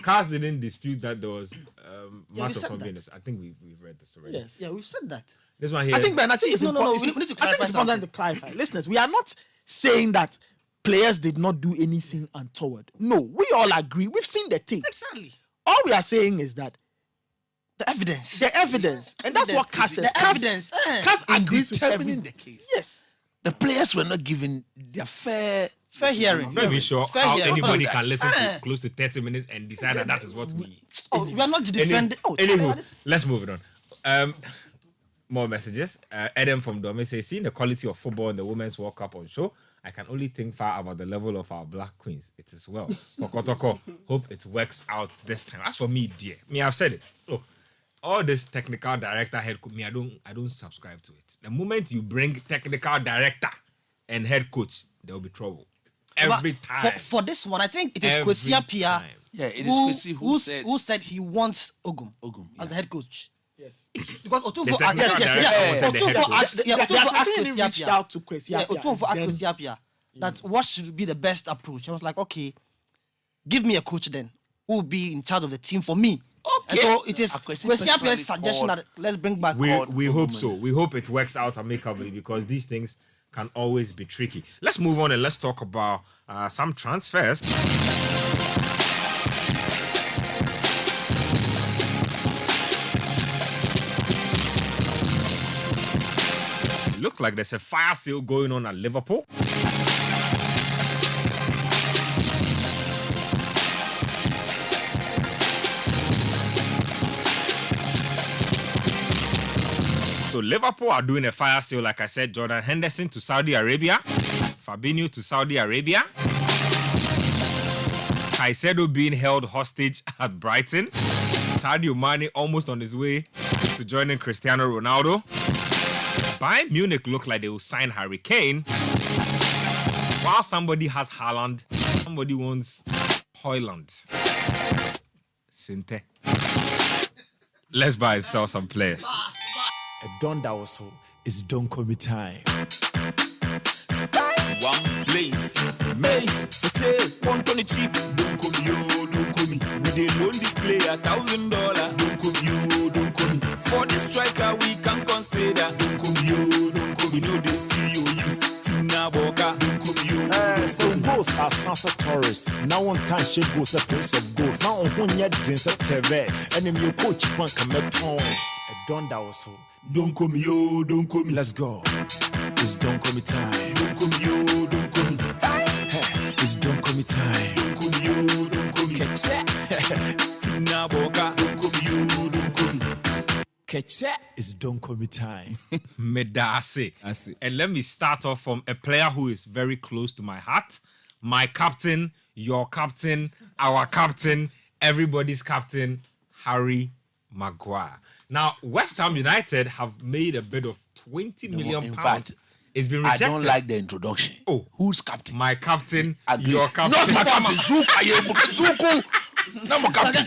Cars didn't dispute that there was matter of convenience. I think we've read this already. Yes, we've said that. This one here. I think it's important. We need to clarify. I think it's important to clarify. Listeners, we are not saying that players did not do anything untoward. No, we all agree. We've seen the tape. Exactly. All we are saying is that the evidence. And that's what Cass says. The evidence. Cass agrees with determining the case. Yes. The players were not given their fair Fair hearing. I'm not even sure Fair how hearing. anybody can listen to close to 30 minutes and decide that is what we. We are not defending. Anywho, let's move it on. More messages. Adam from Dome says, seeing the quality of football in the Women's World Cup on show, I can only think far about the level of our black queens. It is well. For Kotoko, hope it works out this time. As for me, dear, I've said it. Look, all this technical director head coach, I don't subscribe to it. The moment you bring technical director and head coach, there will be trouble. Every time. For this one, I think it is Kwesi Pia. Yeah, it is Kwesi who said he wants Ogum as the head coach. Yes. Because Otunfo reached out to Kwesi Appiah. Otunfo asked Kwesi Appiah that what should be the best approach. I was like, okay, give me a coach then who will be in charge of the team for me. Okay. And so it is Kwesi Appiah's suggestion that let's bring back. We hope so. We hope it works out amicably because these things can always be tricky. Let's move on and let's talk about some transfers. Look like there's a fire sale going on at Liverpool. So Liverpool are doing a fire sale, like I said. Jordan Henderson to Saudi Arabia, Fabinho to Saudi Arabia, Caicedo being held hostage at Brighton, Sadio Mane almost on his way to joining Cristiano Ronaldo. Bayern Munich look like they will sign Harry Kane, while somebody has Haaland, somebody wants Højlund. Sinte. Let's buy and sell some players. Done that also. It's don't call me time. One place, Mace for sale, 120 cheap. Don't call me, yo, don't call me. We dey loan this player $1,000. Don't call me, yo, don't call me. For the striker we can consider. Don't call me, yo, don't call me. No, they see you use Team Naboka. Don't call me, yo. So goals are Sansa Torres. Now on time she goes a place of goals. Now on one year drinks a Tevez. And then your coach one come at home. Done that also. Don't call me, yo, don't call me. Let's go. It's don't call me time. Don't call me, yo, don't call me. It's don't call me time. Don't call me, yo, don't call me. Catch that. Team Naboka. Don't call me, yo, don't call me. Catch that. It's don't call me time. Medase. And let me start off from a player who is very close to my heart. My captain, your captain, our captain, everybody's captain, Harry Maguire. Now, West Ham United have made a bid of £20 million. In fact, it's been rejected. I don't like the introduction. Oh, who's captain? My captain, your captain. Not my captain. Zuku. Not my captain.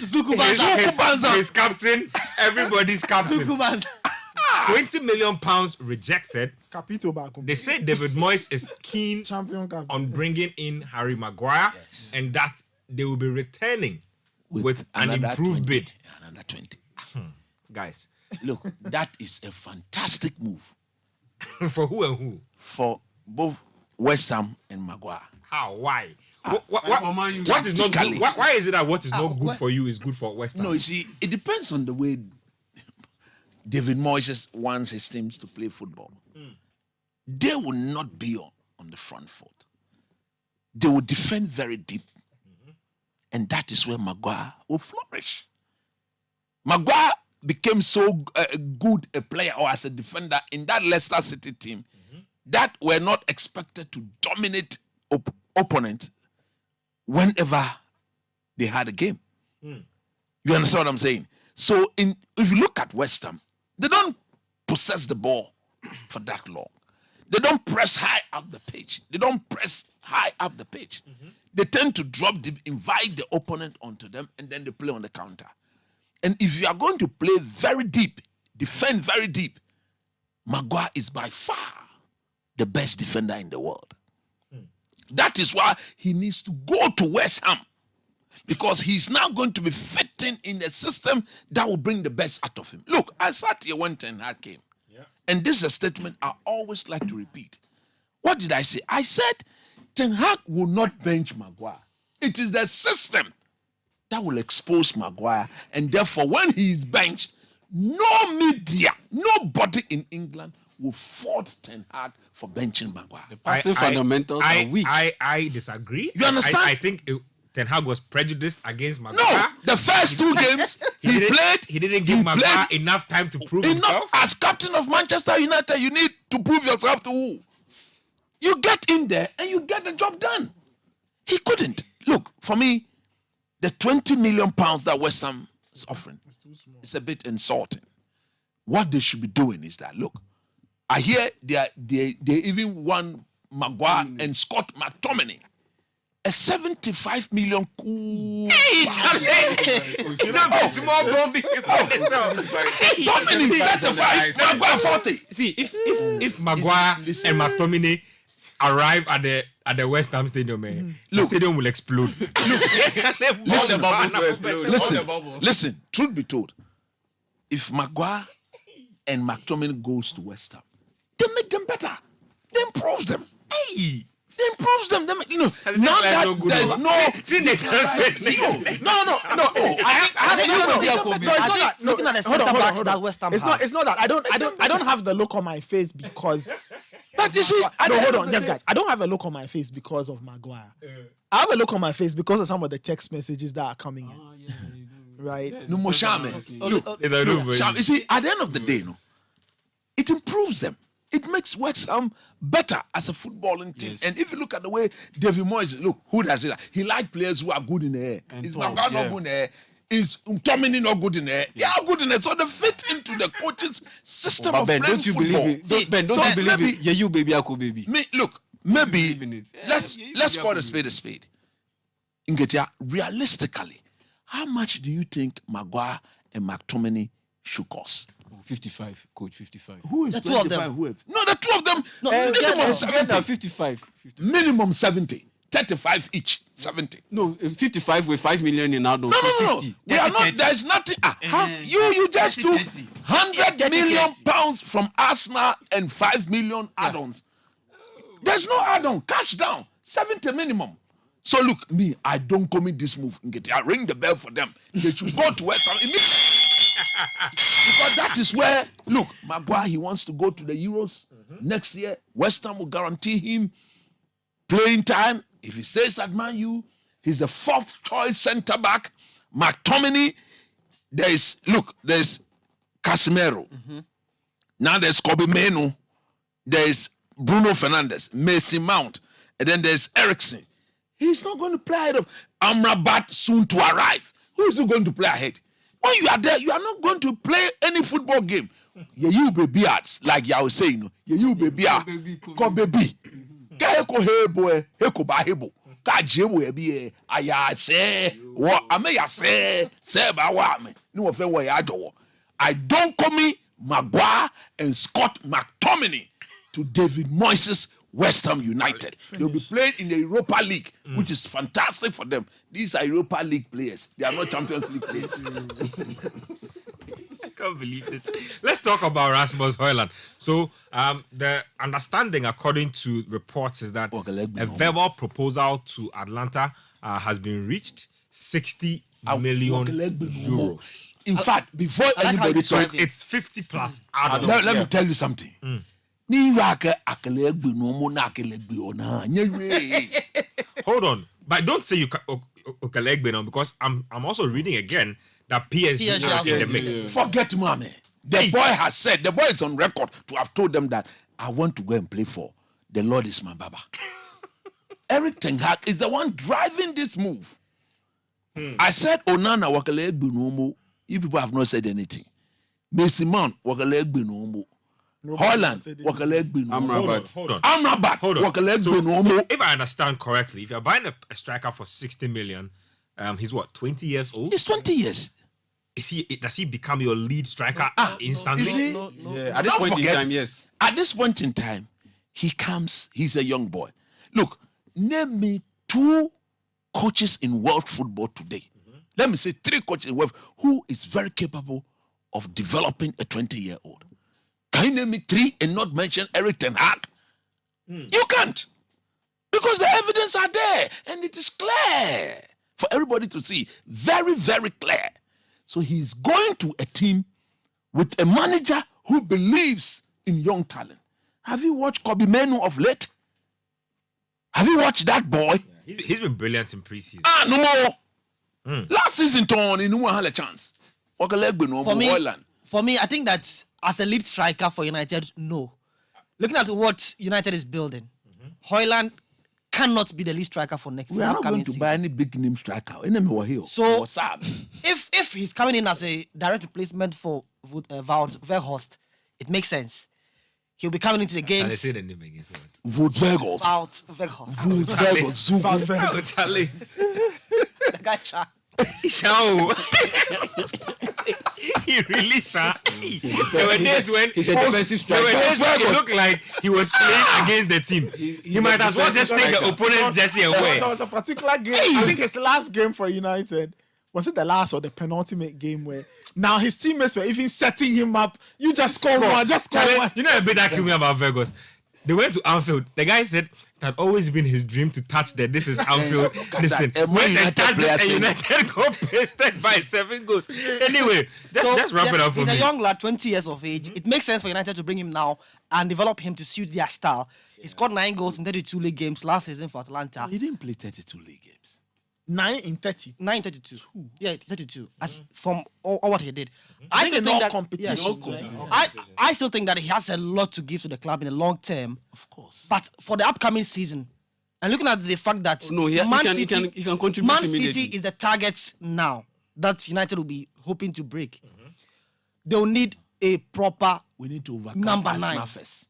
His captain, everybody's captain. £20 million rejected. Capito back. They say David Moyes is keen on bringing in Harry Maguire, and that they will be returning with an improved bid. Another 20. Guys, look, that is a fantastic move. For who and who? For both West Ham and Maguire. How? Why? What is not good? Why is it that what is not good for you is good for West Ham? No, you see, it depends on the way David Moyes wants his teams to play football. They will not be on the front foot. They will defend very deep. And that is where Maguire will flourish. Maguire became so good a player or as a defender in that Leicester City team that were not expected to dominate opponent whenever they had a game. You understand what I'm saying? So if you look at West Ham, they don't possess the ball for that long. They don't press high up the pitch. They tend to drop deep, invite the opponent onto them, and then they play on the counter. And if you are going to play very deep, defend very deep, Maguire is by far the best defender in the world. That is why he needs to go to West Ham, because he's now going to be fitting in a system that will bring the best out of him. Look, I sat here when Ten Hag came, and this is a statement I always like to repeat. What did I say? I said Ten Hag will not bench Maguire. It is the system that will expose Maguire, and therefore when he is benched, no media, nobody in England will fault Ten Hag for benching Maguire. The passing fundamentals are weak. I disagree. You understand? I think Ten Hag was prejudiced against Maguire. No, the first 2 games he played. He didn't give Maguire enough time to prove himself. As captain of Manchester United, you need to prove yourself to who? You get in there and you get the job done. He couldn't. Look, for me, the 20 million pounds that West Ham is offering is a bit insulting. What they should be doing is that, look, I hear they even won Maguire and Scott McTominay. A 75 million cool. Hey, small bombing. Dominic 35, Maguire 40. See, if Maguire and McTominay arrive at the West Ham Stadium, the stadium will explode. Listen. Truth be told, if Maguire and McTominay goes to West Ham, they make them better. They improve them. Hey. They improve them. Now that there's no. Looking at the centre backs that West Ham have. It's not that I don't have the look on my face because. But you see, hold on, just guys. I don't have a look on my face because of Maguire. I have a look on my face because of some of the text messages that are coming in. Right? No more shame. Look, you see, at the end of the day, it improves them. It makes West Ham better as a footballing team. Yes. And if you look at the way David Moyes, look, who does it? He likes players who are good in the air. Is Maguire not good in the air? Is Tomini not good in the air? They are good in the air. So they fit into the coach's system of playing don't you football. Believe it? Ben, don't you believe it? Yeah, you baby, Aku baby. Look, maybe let's call a spade a spade. Nketsia, realistically, how much do you think Maguire and McTominay should cost? 55, coach, 55. Who is the 2 of them? No, the 2 of them. No, minimum 70. 55. Minimum 70. 35 each. 70. No, 55 with 5 million in add-on. No. 60. They are not. There's nothing. You just took 100 million pounds from Arsenal and 5 million add-ons. There's no add-on. Cash down. 70 minimum. So look, I don't commit this move. I ring the bell for them. They should go to West Ham immediately. Because that is where, look, Maguire, he wants to go to the Euros next year. West Ham will guarantee him playing time. If he stays at Man U, he's the 4th choice centre back. McTominay, there's Casemiro. Now there's Kobe Mainoo. There's Bruno Fernandes, Mason Mount, and then there's Eriksen. He's not going to play ahead of Amrabat soon to arrive. Who is he going to play ahead? When you are there, you are not going to play any football game. You baby arts, like you were saying. You baby art. Ko baby. Ka he boy, he ko ba hebo. Ka jebo e bi aya say, what ame ya say ba wa me. No fe wo ya do. I don't come Maguire and Scott McTominay to David Moyes' West Ham United. They'll be playing in the Europa League, which is fantastic for them. These are Europa League players. They are not Champions League players. I can't believe this. Let's talk about Rasmus Højlund. So, the understanding, according to reports, is that a verbal proposal to Atlanta has been reached, 60 million euros. In fact, before anybody talks, it's 50 plus. Let me tell you something. Hold on, but don't say you Okelegbe because I'm also reading again that PSG are in the mix. Forget mommy. The boy has said, the boy is on record to have told them that I want to go and play for the Lord is my Baba. Eric Ten Hag is the one driving this move. I said Onana Wakelegbe no. You people have not said anything. Mason Mount Wakelegbe no. Højlund, Amrabat, hold on. So, if I understand correctly, if you're buying a striker for 60 million, he's what, 20 years old? He's 20 years. Does he become your lead striker instantly? No. At this point in time, yes. At this point in time, he's a young boy. Look, name me 2 coaches in world football today. Let me say 3 coaches in world who is very capable of developing a 20-year-old. Can you name me 3 and not mention Eric Ten Hag? You can't. Because the evidence are there and it is clear for everybody to see. Very, very clear. So he's going to a team with a manager who believes in young talent. Have you watched Kobe Menu of late? Have you watched that boy? Yeah, he's been brilliant in preseason. No more. Last season, Tony, no one had a chance. For me, I think that as a lead striker for United, no. Looking at what United is building, Højlund cannot be the lead striker for next. We are not going to buy any big name striker. So if he's coming in as a direct replacement for Weghorst, it makes sense. He'll be coming into the games. Let's say the name again. Wout Weghorst. Wout Weghorst. Charlie. The guy Cha. He really shot. There were days when he's a defensive striker. It looked like he was playing against the team. He might as well just take the opponent's jersey away. There was a particular game. I think his last game for United. Was it the last or the penultimate game where now his teammates were even setting him up? You just score one, just score one. You know a bit that killed me about Vegas? They went to Anfield. The guy said it had always been his dream to touch the "this is Anfield" this thing. When they touched it, and United got pasted by 7 goals. Anyway, let's wrap it up for me. He's a young lad, 20 years of age. It makes sense for United to bring him now and develop him to suit their style. He scored 9 goals in 32 league games last season for Atlanta. He didn't play 32 league games. 9 in 30. 9 in 32. Yeah, 32. As from all what he did. I still think that competition. right? I still think that he has a lot to give to the club in the long term. Of course. But for the upcoming season, and looking at the fact that he can contribute Man immediately. City is the target now that United will be hoping to break. They will need a proper We need to overcome number 9. Arsenal first.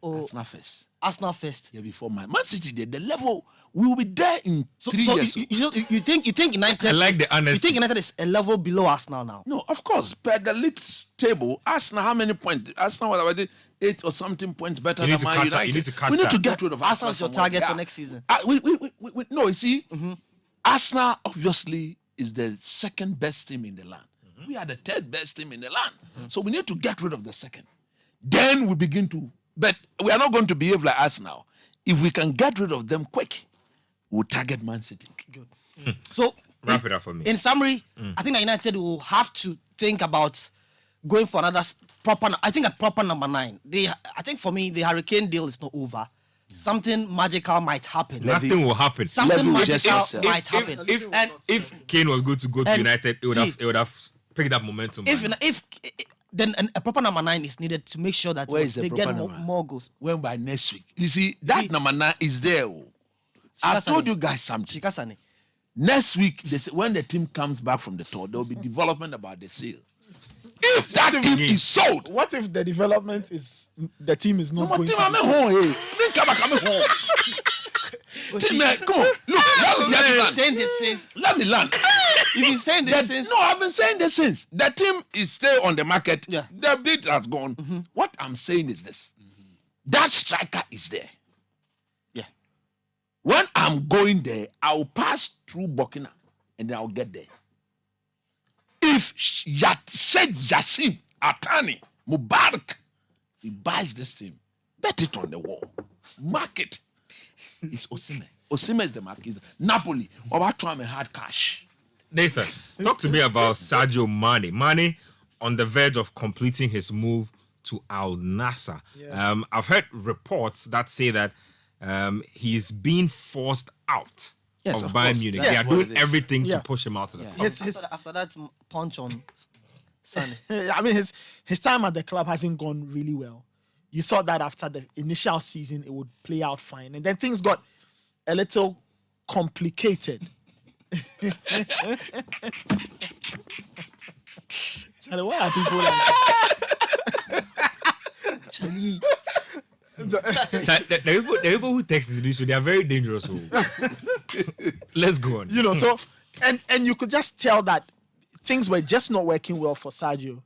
Arsenal first. Arsenal first. Yeah, before Man City, the level we will be there in 3 years. You think United? I like the honesty. You think United is a level below Arsenal now? No, of course. Per the league table, Arsenal, how many points? Arsenal was already 8 or something points better than Man United. You need to catch we need that. to get rid of Arsenal is your target for next season. No, you see, Arsenal obviously is the second best team in the land. We are the 3rd best team in the land. So we need to get rid of the second. Then we begin to, but we are not going to behave like Arsenal. If we can get rid of them quick, we'll target Man City. Good. So wrap it up for me. In summary, I think that United will have to think about going for another proper. I think a proper number 9. I think for me, the Hurricane deal is not over. Something magical might happen. Nothing will happen. Something magical might happen. If Kane was good to go to United, it would have picked up momentum. Then a proper number 9 is needed to make sure that they get more goals. When by next week, you see that number 9 is there. I told you guys something. Next week, when the team comes back from the tour, there will be development about the sale. If that team is sold, what if the development is the team is not going to be sold? Come on. Look, let me land. You've been saying this since. No, I've been saying this since. The team is still on the market. Yeah. The bid has gone. What I'm saying is this. That striker is there. Yeah. When I'm going there, I'll pass through Burkina and then I'll get there. If said Yassim Atani Mubarak, he buys this team, bet it on the wall, mark it. It's Osimhen. Osimhen is the market. Napoli, about time hard cash. Nathan, talk to me about Sadio Mane. Mane on the verge of completing his move to Al Nassr. Yeah. I've heard reports that say that he's being forced out of Bayern Munich. They are doing everything to push him out of the club. After that punch on Sunday. I mean, his time at the club hasn't gone really well. You thought that after the initial season, it would play out fine. And then things got a little complicated. Charlie, why are people like Charlie? The people who text the news, they are very dangerous. Let's go on. You know, so and you could just tell that things were just not working well for Sadio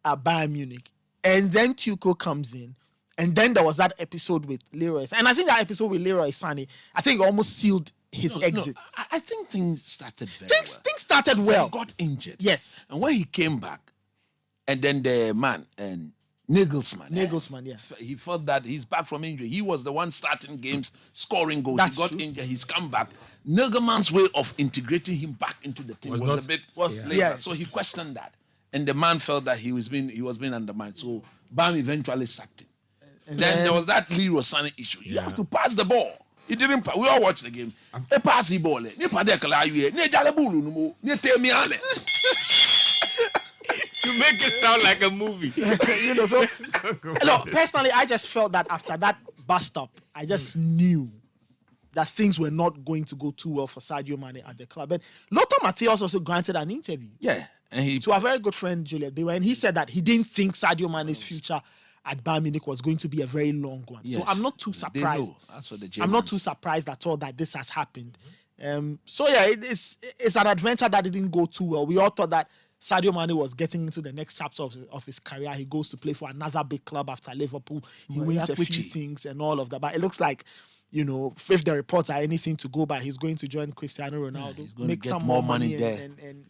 at Bayern Munich. And then Tuchel comes in. And then there was that episode with Leroy. And I think that episode with Leroy Sané, I think almost sealed his exit. No, I think things started well. Things started well. He got injured. Yes. And when he came back, and then the man, and Nagelsmann, yeah. He felt that he's back from injury. He was the one starting games, scoring goals. That's he got injured. He's come back. Nagelsmann's way of integrating him back into the team was a bit later. So he questioned that. and the man felt that he was being undermined. So Bam eventually sacked him. And then there was that Leroy Sané issue. You have to pass the ball. He didn't. We all watched the game. He passed the ball. You make it sound like a movie. You know, so personally, I just felt that after that bust up, I just knew that things were not going to go too well for Sadio Mane at the club. And Lothar Matthäus also granted an interview. Yeah. And to our very good friend Juliet Bewa, and he said that he didn't think Sadio Mane's future at Bayern Munich was going to be a very long one. Yes. So I'm not too surprised. That's what I'm not too surprised at all that this has happened. So yeah, it's an adventure that didn't go too well. We all thought that Sadio Mane was getting into the next chapter of his career. He goes to play for another big club after Liverpool. He wins a few things and all of that. But it looks like, you know, if the reports are anything to go by, he's going to join Cristiano Ronaldo, make some more money there, and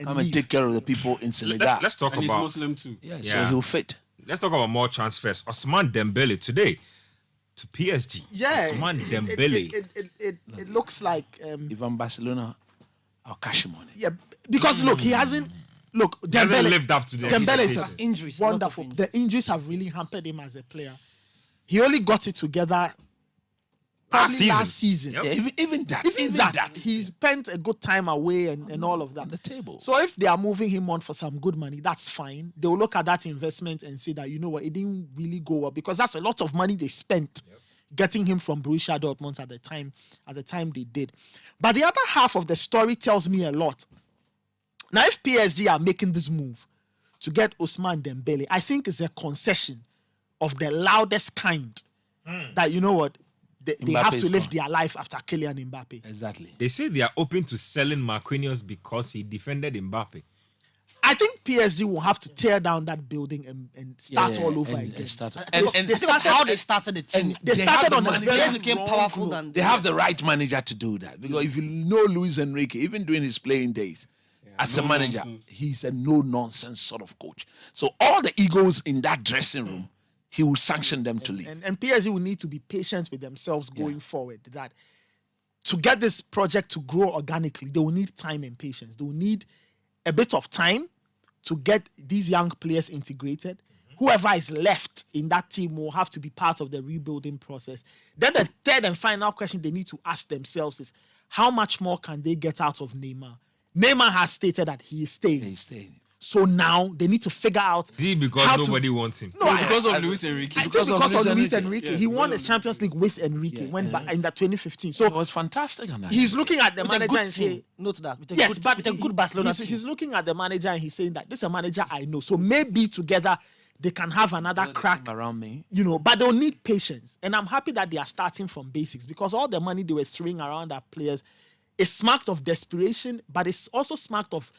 come and take care of the people in Senegal. Let's talk about. He's Muslim too. Yeah, so he'll fit. Let's talk about more transfers. Ousmane Dembele today to PSG. Yeah, Ousmane Dembele. It looks like even Barcelona are cashing money. Yeah, because look, he hasn't. Look, Dembele hasn't lived up to the Dembele injuries. Wonderful. The injuries have really hampered him as a player. He only got it together last season. Yep. Yeah, even that. He spent a good time away and all of that. On the table. So if they are moving him on for some good money, that's fine. They will look at that investment and say that, you know what, it didn't really go well because that's a lot of money they spent getting him from Borussia Dortmund at the time they did. But the other half of the story tells me a lot. Now, if PSG are making this move to get Ousmane Dembele, I think it's a concession of the loudest kind that, you know what, they have to live their life after Kylian Mbappe. Exactly. They say they are open to selling Marquinhos because he defended Mbappe. I think PSG will have to tear down that building and start all over again. They started how they started the team. They started on a very became powerful than they have the right manager to do that. Because if you know Luis Enrique, even during his playing days, as a manager, he's a no-nonsense sort of coach. So all the egos in that dressing room, he will sanction them to leave. And PSG will need to be patient with themselves going forward. That to get this project to grow organically, they will need time and patience. They will need a bit of time to get these young players integrated. Whoever is left in that team will have to be part of the rebuilding process. Then the third and final question they need to ask themselves is, how much more can they get out of Neymar? Neymar has stated that he is staying. He's staying. So now they need to figure out. Because nobody wants him. No, because of Luis Enrique. Because of Luis Enrique. He won the Champions League with Enrique in that 2015. So it was fantastic. He's looking at the manager and saying, note that. With a good Barcelona team. He's looking at the manager and he's saying that this is a manager I know. So maybe together they can have another crack around me. You know, but they'll need patience. And I'm happy that they are starting from basics because all the money they were throwing around our players is smacked of desperation, but it's also smacked of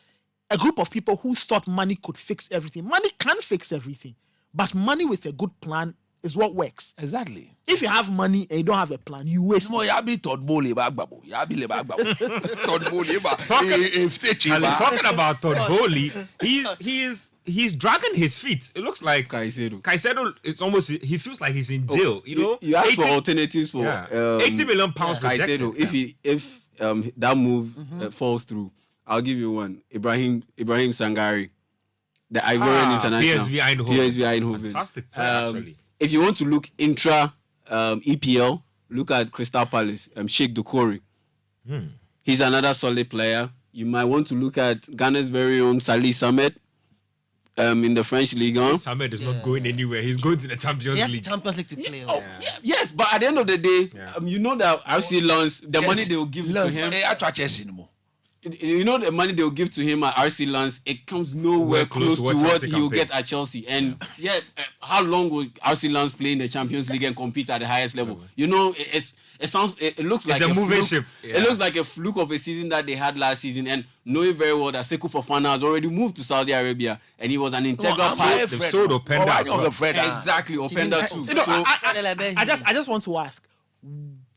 a group of people who thought money could fix everything. Money can fix everything, but money with a good plan is what works. Exactly. If you have money and you don't have a plan, you waste. Talking about Todd Bowley, he's dragging his feet. It looks like Caicedo. It's almost, he feels like he's in jail. You know, you ask for alternatives for £80 million Caicedo. If that move falls through, I'll give you one. Ibrahim Sangari, the Ivorian international. PSV Eindhoven. Fantastic, actually. If you want to look intra EPL, look at Crystal Palace, Sheikh Doucouré. He's another solid player. You might want to look at Ghana's very own Salih Samed in the French Ligue 1. Samed is not going anywhere. He's going to the Champions League. Champions League to play. Yes, but at the end of the day, you know that RC Lens, the money they will give to him. You know the money they will give to him at RC Lens, it comes nowhere close to what he will get at Chelsea. And how long will RC Lens play in the Champions League and compete at the highest level? You know, it looks like a moving ship. It looks like a fluke of a season that they had last season, and knowing very well that Sekou Fofana has already moved to Saudi Arabia, and he was an integral part. They've sold Openda. Exactly, Openda too. You know, I just want to ask,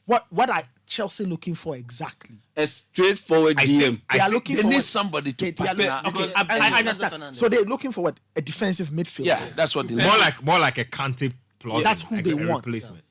what are Chelsea looking for exactly? A straightforward DM. They need somebody to partner. I understand. So they're looking for what? A defensive midfielder. Yeah, that's what they more like a Kante plug. That's who they want. Replacement.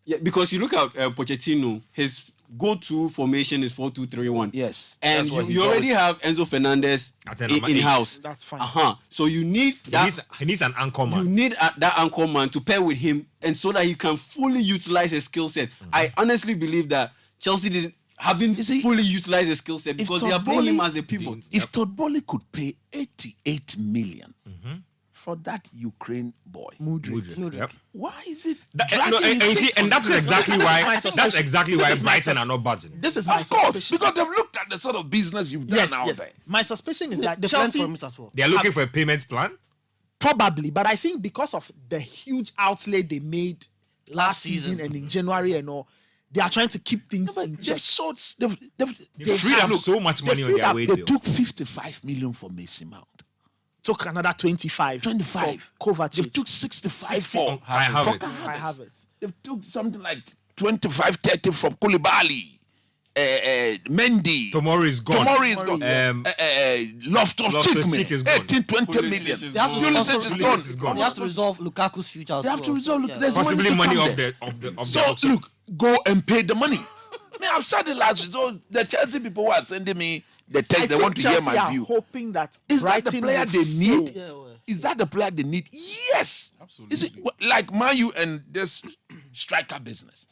Yeah, because you look at Pochettino, his go-to formation is 4-2-3-1. Yes. And you already have Enzo Fernandez in-house. That's fine. So you need that. He needs an anchor man. You need that anchor man to pair with him, and so that he can fully utilize his skill set. I honestly believe that Chelsea haven't fully utilized his skill set because they are playing him as the pivot. If Todd Boehly could pay 88 million for that Ukraine boy, Mudryk. Yep. Why is it? And that's exactly why Brighton are not budging. This is my of course, suspicion. because they've looked at the sort of business you've done out there. My suspicion is that The Chelsea plan for him as well. They are looking for a payment plan. probably, but I think because of the huge outlay they made last season and in January and all, they are trying to keep things in check. They've freed up so much money on their way. They took 55 million for Mason Mount. Took another 25. 25. Kovacic. They took 65 for I have it. They took something like 25, 30 from Koulibaly. Mendy. Tomorrow is gone. Loftus-Cheek is gone. 18, 20 million. They have to Pulisic is gone. They have to resolve Lukaku's future. They have to resolve. There's possibly money of the So look, go and pay the money. I've said it last week. So the Chelsea people who are sending me the text, they want to hear my view. Hoping that is that the player they need? Yeah. Is that the player they need? Yes. Absolutely. Is it like Manu and this striker business?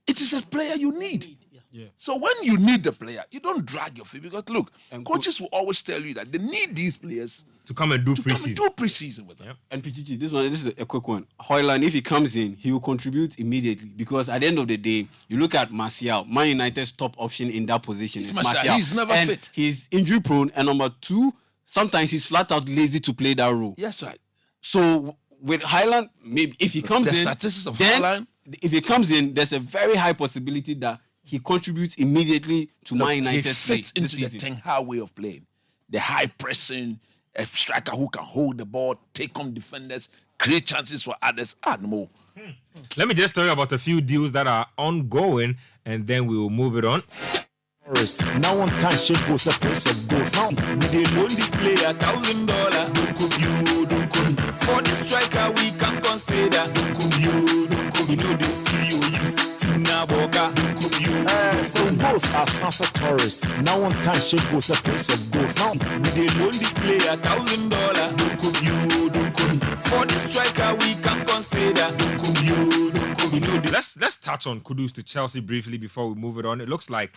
It is a player you need. Yeah. So when you need the player, you don't drag your feet because look, coaches will always tell you that they need these players to come and do preseason. With them. Yep. And PGG, this is a quick one. Højlund, if he comes in, he will contribute immediately because at the end of the day, you look at Martial, Man United's top option in that position is Martial. He's never fit. He's injury prone, and number two, sometimes he's flat out lazy to play that role. Yes, right. So with Højlund, maybe if he comes if he comes in, there's a very high possibility that he contributes immediately to Man United's play. He fits into the Ten Hag way of playing. The high pressing, a striker who can hold the ball, take on defenders, create chances for others, and more. Let me just tell you about a few deals that are ongoing, and then we will move it on. Now one time she goes a post of goals. Now We dey loan this player $1,000. Don't come. For the striker we can consider. Don't come. You know they see you use Tina Boga. Don't come. so goals are Sansa Torres. Now one time she goes a post of goals. Now We dey loan this player $1,000. Don't come. For the striker we can consider. Don't come. You know they Let's touch on Kudus to Chelsea briefly before we move it on. It looks like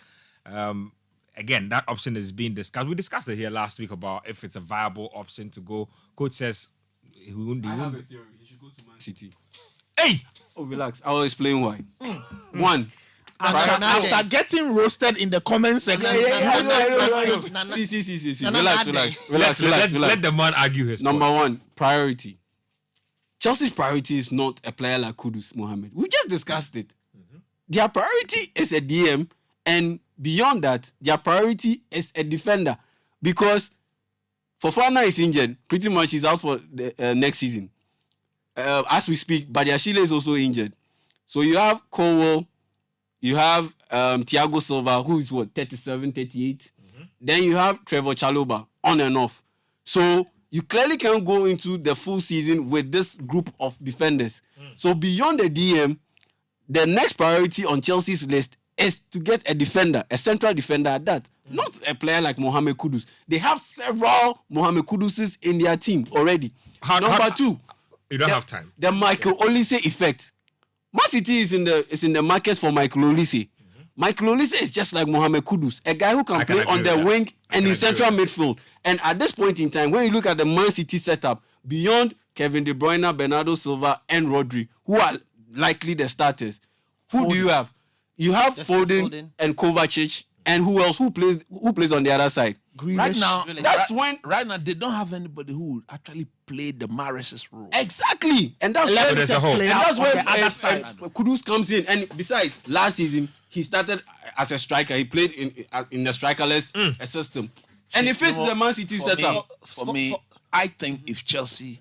again, that option is being discussed. We discussed it here last week about if it's a viable option to go. Coach says he wouldn't. I have a theory. He should go to Man City. Hey! Oh, relax. I'll explain why. One. After getting roasted in the comment section. See. Relax. Let the man argue his Number point. one, priority. Chelsea's priority is not a player like Kudus Mohammed. We just discussed it. Their priority is a DM, and beyond that, their priority is a defender. Because Fofana is injured. Pretty much he's out for the next season. As we speak, Badiashile is also injured. So you have Quao, you have Thiago Silva, who is 37, 38. Then you have Trevor Chalobah, on and off. So you clearly can't go into the full season with this group of defenders. So beyond the DM, the next priority on Chelsea's list is to get a defender, a central defender at that. Not a player like Mohamed Kudus. They have several Mohamed Kuduses in their team already. Number two, you don't have time. The Michael Olise effect. Man City is in the market for Michael Olise. Michael Olise is just like Mohamed Kudus, a guy who can play on the wing and in central midfield. And at this point in time, when you look at the Man City setup, beyond Kevin De Bruyne, Bernardo Silva, and Rodri, who are likely the starters, who do you have? You have Foden and Kovacic, and who else? Who plays on the other side? Right now, right now they don't have anybody who would actually play the Mahrez's role. Exactly, and that's where Kudus comes in. And besides, last season he started as a striker. He played in the strikerless system, and he fits the Man City setup. For me, I think if Chelsea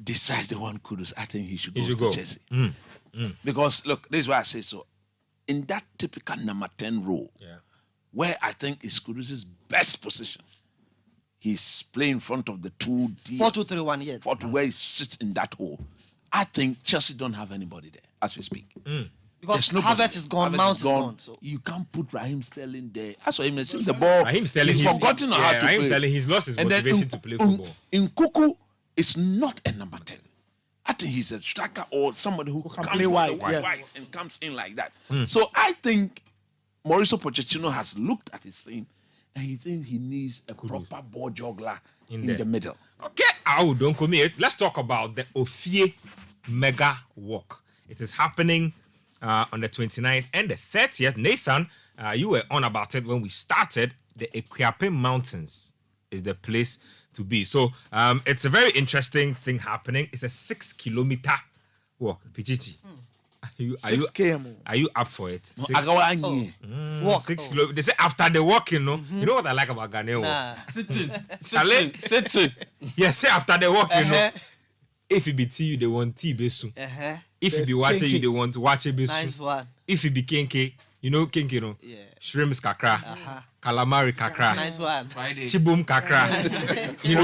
decides they want Kudus, I think he should go to Chelsea. Because look, this is why I say so. In that typical number 10 role, where I think is Kudus' best position, he's playing in front of the 2D 4-2-3-1, yeah. Where he sits in that hole. I think Chelsea don't have anybody there as we speak. Because Havertz is gone, Mount is gone. So. You can't put Raheem Sterling there. That's why he seems the ball. Raheem Sterling, he's forgotten how to Raheem play. Sterling, he's lost his motivation to play football. Nkuku is not a number 10. I think he's a striker or somebody who can play wide and comes in like that. So I think Mauricio Pochettino has looked at his thing and he thinks he needs a proper ball juggler in the middle. Okay, don't commit. Let's talk about the Ofie Mega Walk. It is happening on the 29th and the 30th. Nathan, you were on about it when we started. The Equiape Mountains is the place to be. So it's a very interesting thing happening. It's a 6-kilometer walk. Pichichi, are you up for it? 6 kilometers. They say after the walk, you know what I like about Ghanaian walks? Sitting. Yes, say after the walk, you know. If it be tea, they want tea besu. If it be water, they want water besu. Nice one. If it be kenke, kenke, yeah. Shrimps kakra, calamari kakra. Nice one. Chibum kakra.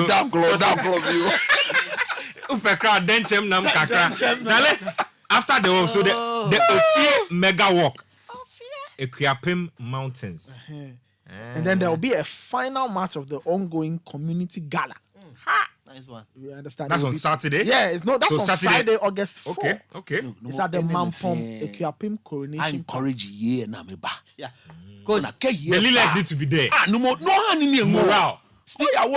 Down club. Upekra, denchem nam kakra. After the walk, so the Ofie Mega Walk, Equiapem Mountains. And then there will be a final match of the ongoing community gala. Nice one. You understand? That's on Saturday? Yeah, that's on Saturday? Friday, August 4. Okay. It's at the Mampong Equiapem Coronation. I encourage you na meba. Yeah. Coach, the leaders need to be there. Morale. Speaking of Lille,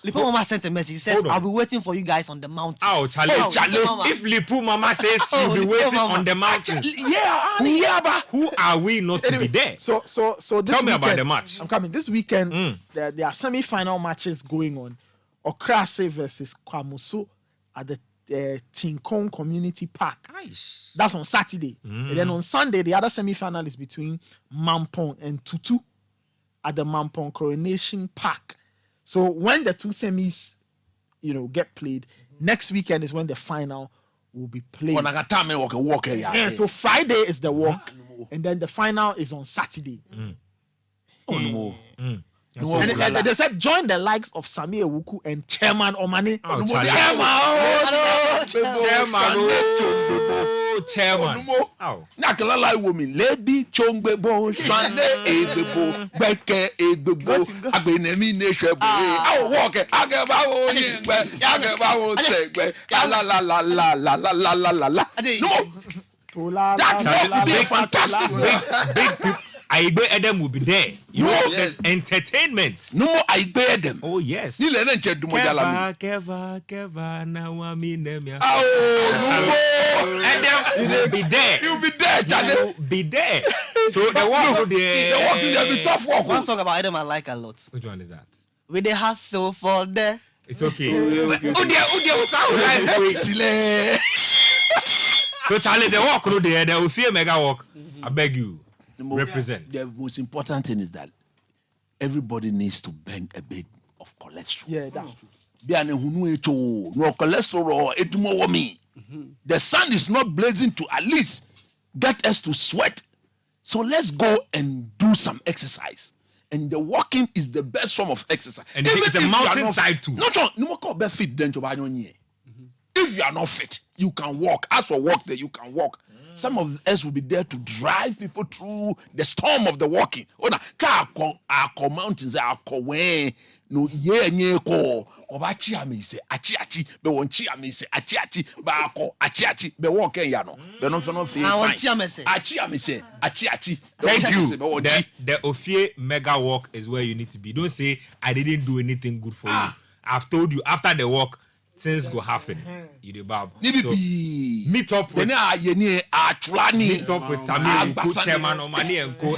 Lipo Mama sent a message. He says, I'll be waiting for you guys on the mountain. Oh, Charlie. If Lipo Mama says she'll be waiting on the mountains, who are we not to be there? So tell me about the match. I'm coming. This weekend, there are semi-final matches going on. Okrase versus Kwamusu at the Tinkong Community Park. Nice. That's on Saturday. And then on Sunday, the other semi-final is between Mampong and Tutu at the Mampong Coronation Park. So when the two semis, get played, next weekend is when the final will be played. So Friday is the walk, and then the final is on Saturday. And they said join the likes of Sami Ewuku and Chairman Omani. Chairman. Nakalala woman, Lady Chongbebo, Sunday Ebebo, Beke Ebebo, Abenemi Nation. I'll walk it. I get my own That's fantastic. Big people. Aigbe Edem will be there. There's entertainment. No more Aigbe Edem. Oh, yes. Keva, now Edem will be there. You'll be there, Charlie. You'll be there. So the walk will be tough walk. One song about Edem I like a lot. Which one is that? With the hustle for there. It's okay. So Charlie, the walk will there. There will be a mega walk. I beg you. Represent. The most important thing is that everybody needs to burn a bit of cholesterol. Yeah, that's true. No cholesterol, the sun is not blazing to at least get us to sweat. So let's go and do some exercise. And the walking is the best form of exercise. And it's a mountainside too. If you are not fit, you can walk. As for walk there, you can walk. Some of us will be there to drive people through the storm of the walking. Our mountains are way. No, Obachi amese, achi, be wonchi amese, achi, achi, be walking yano. Be no feel fine. Achi amese, achi. Thank you. The Ofie Mega Walk is where you need to be. Don't say I didn't do anything good for you. I've told you after the walk. Things go happen. You the bab. So, meet up with Samir, Chairman Omani and Co.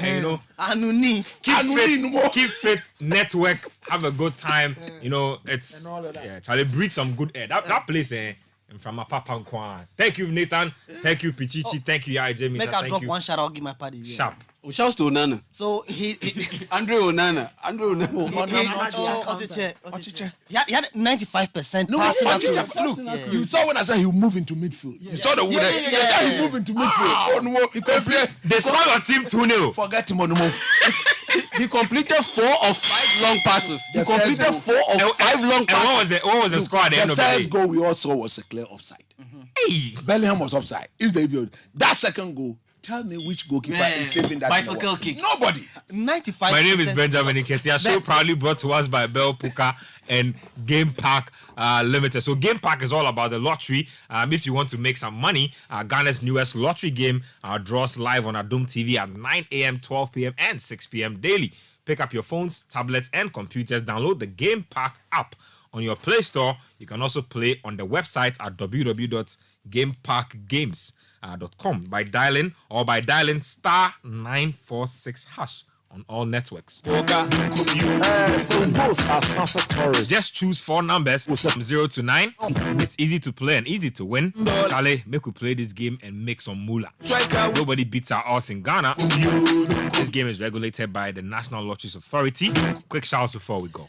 And keep fit, network, have a good time. It's Charlie, breathe some good air. That place from my papa and Kwan. Thank you, Nathan. Thank you, Pichichi. Thank you, Adjei-Mintah. Make I drop one shout out, give my party. Sharp. Shouts to Onana. So he Andrew Onana. He had 95%. Look, you saw when I said he would move into midfield. You saw the wood. He moved into midfield. They score your team 2-0. Forget him on the move. He completed 4 or 5 long passes. He The completed first 4 or 5 long passes. And what was the score at the end of the first day? goal we all saw was a clear offside. Hey, Bellingham was offside. That second goal, tell me which goalkeeper is saving that bicycle kick. Nobody. 95%. My name is Benjamin Nketsia. Show proudly brought to us by Bell Puka and Game Park Limited. So Game Park is all about the lottery. If you want to make some money, Ghana's newest lottery game draws live on Adum TV at 9 a.m., 12 p.m. and 6 p.m. daily. Pick up your phones, tablets, and computers. Download the Game Park app on your Play Store. You can also play on the website at www.gameparkgames.com by dialing star 946 hash on all networks. Just choose 4 numbers from 0 to 9. It's easy to play and easy to win. Charlie, make we play this game and make some moolah. Nobody beats our odds in Ghana. This game is regulated by the National Lotteries Authority. Quick shouts before we go.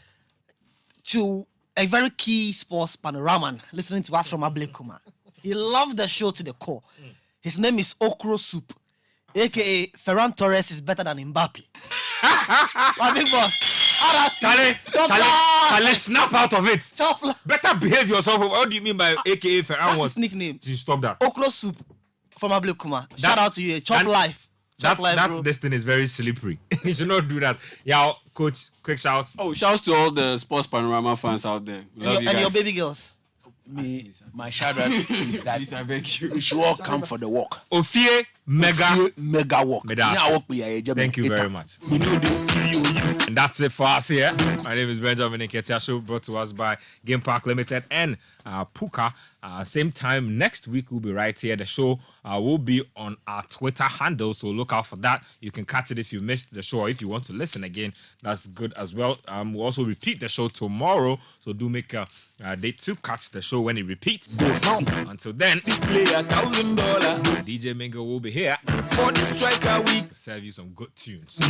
To a very key sports panorama listening to us from Ablekuma. He loves the show to the core. His name is Okro Soup, aka Ferran Torres is better than Mbappe. My big boss. Charlie, snap out of it. Better behave yourself. What do you mean by aka Ferran? That's his nickname. You stop that. Okro Soup from Ablekuma. Shout out to you. Chop life. This thing is very slippery. You should not do that. Yeah, coach, quick shouts. Oh, shouts to all the Sports Panorama fans out there. Love you guys. And your baby girls. My shout out is that we should all come for the walk. Ofie mega walk. Thank you very much. And that's it for us here. My name is Benjamin Nketsia. Show brought to us by Game Park Limited and Puka. Same time next week, we'll be right here. The show will be on our Twitter handle, so look out for that. You can catch it if you missed the show. If you want to listen again, that's good as well. We'll also repeat the show tomorrow, so do make a date to catch the show when it repeats. Until then, DJ Mingo will be here for the striker week to serve you some good tunes.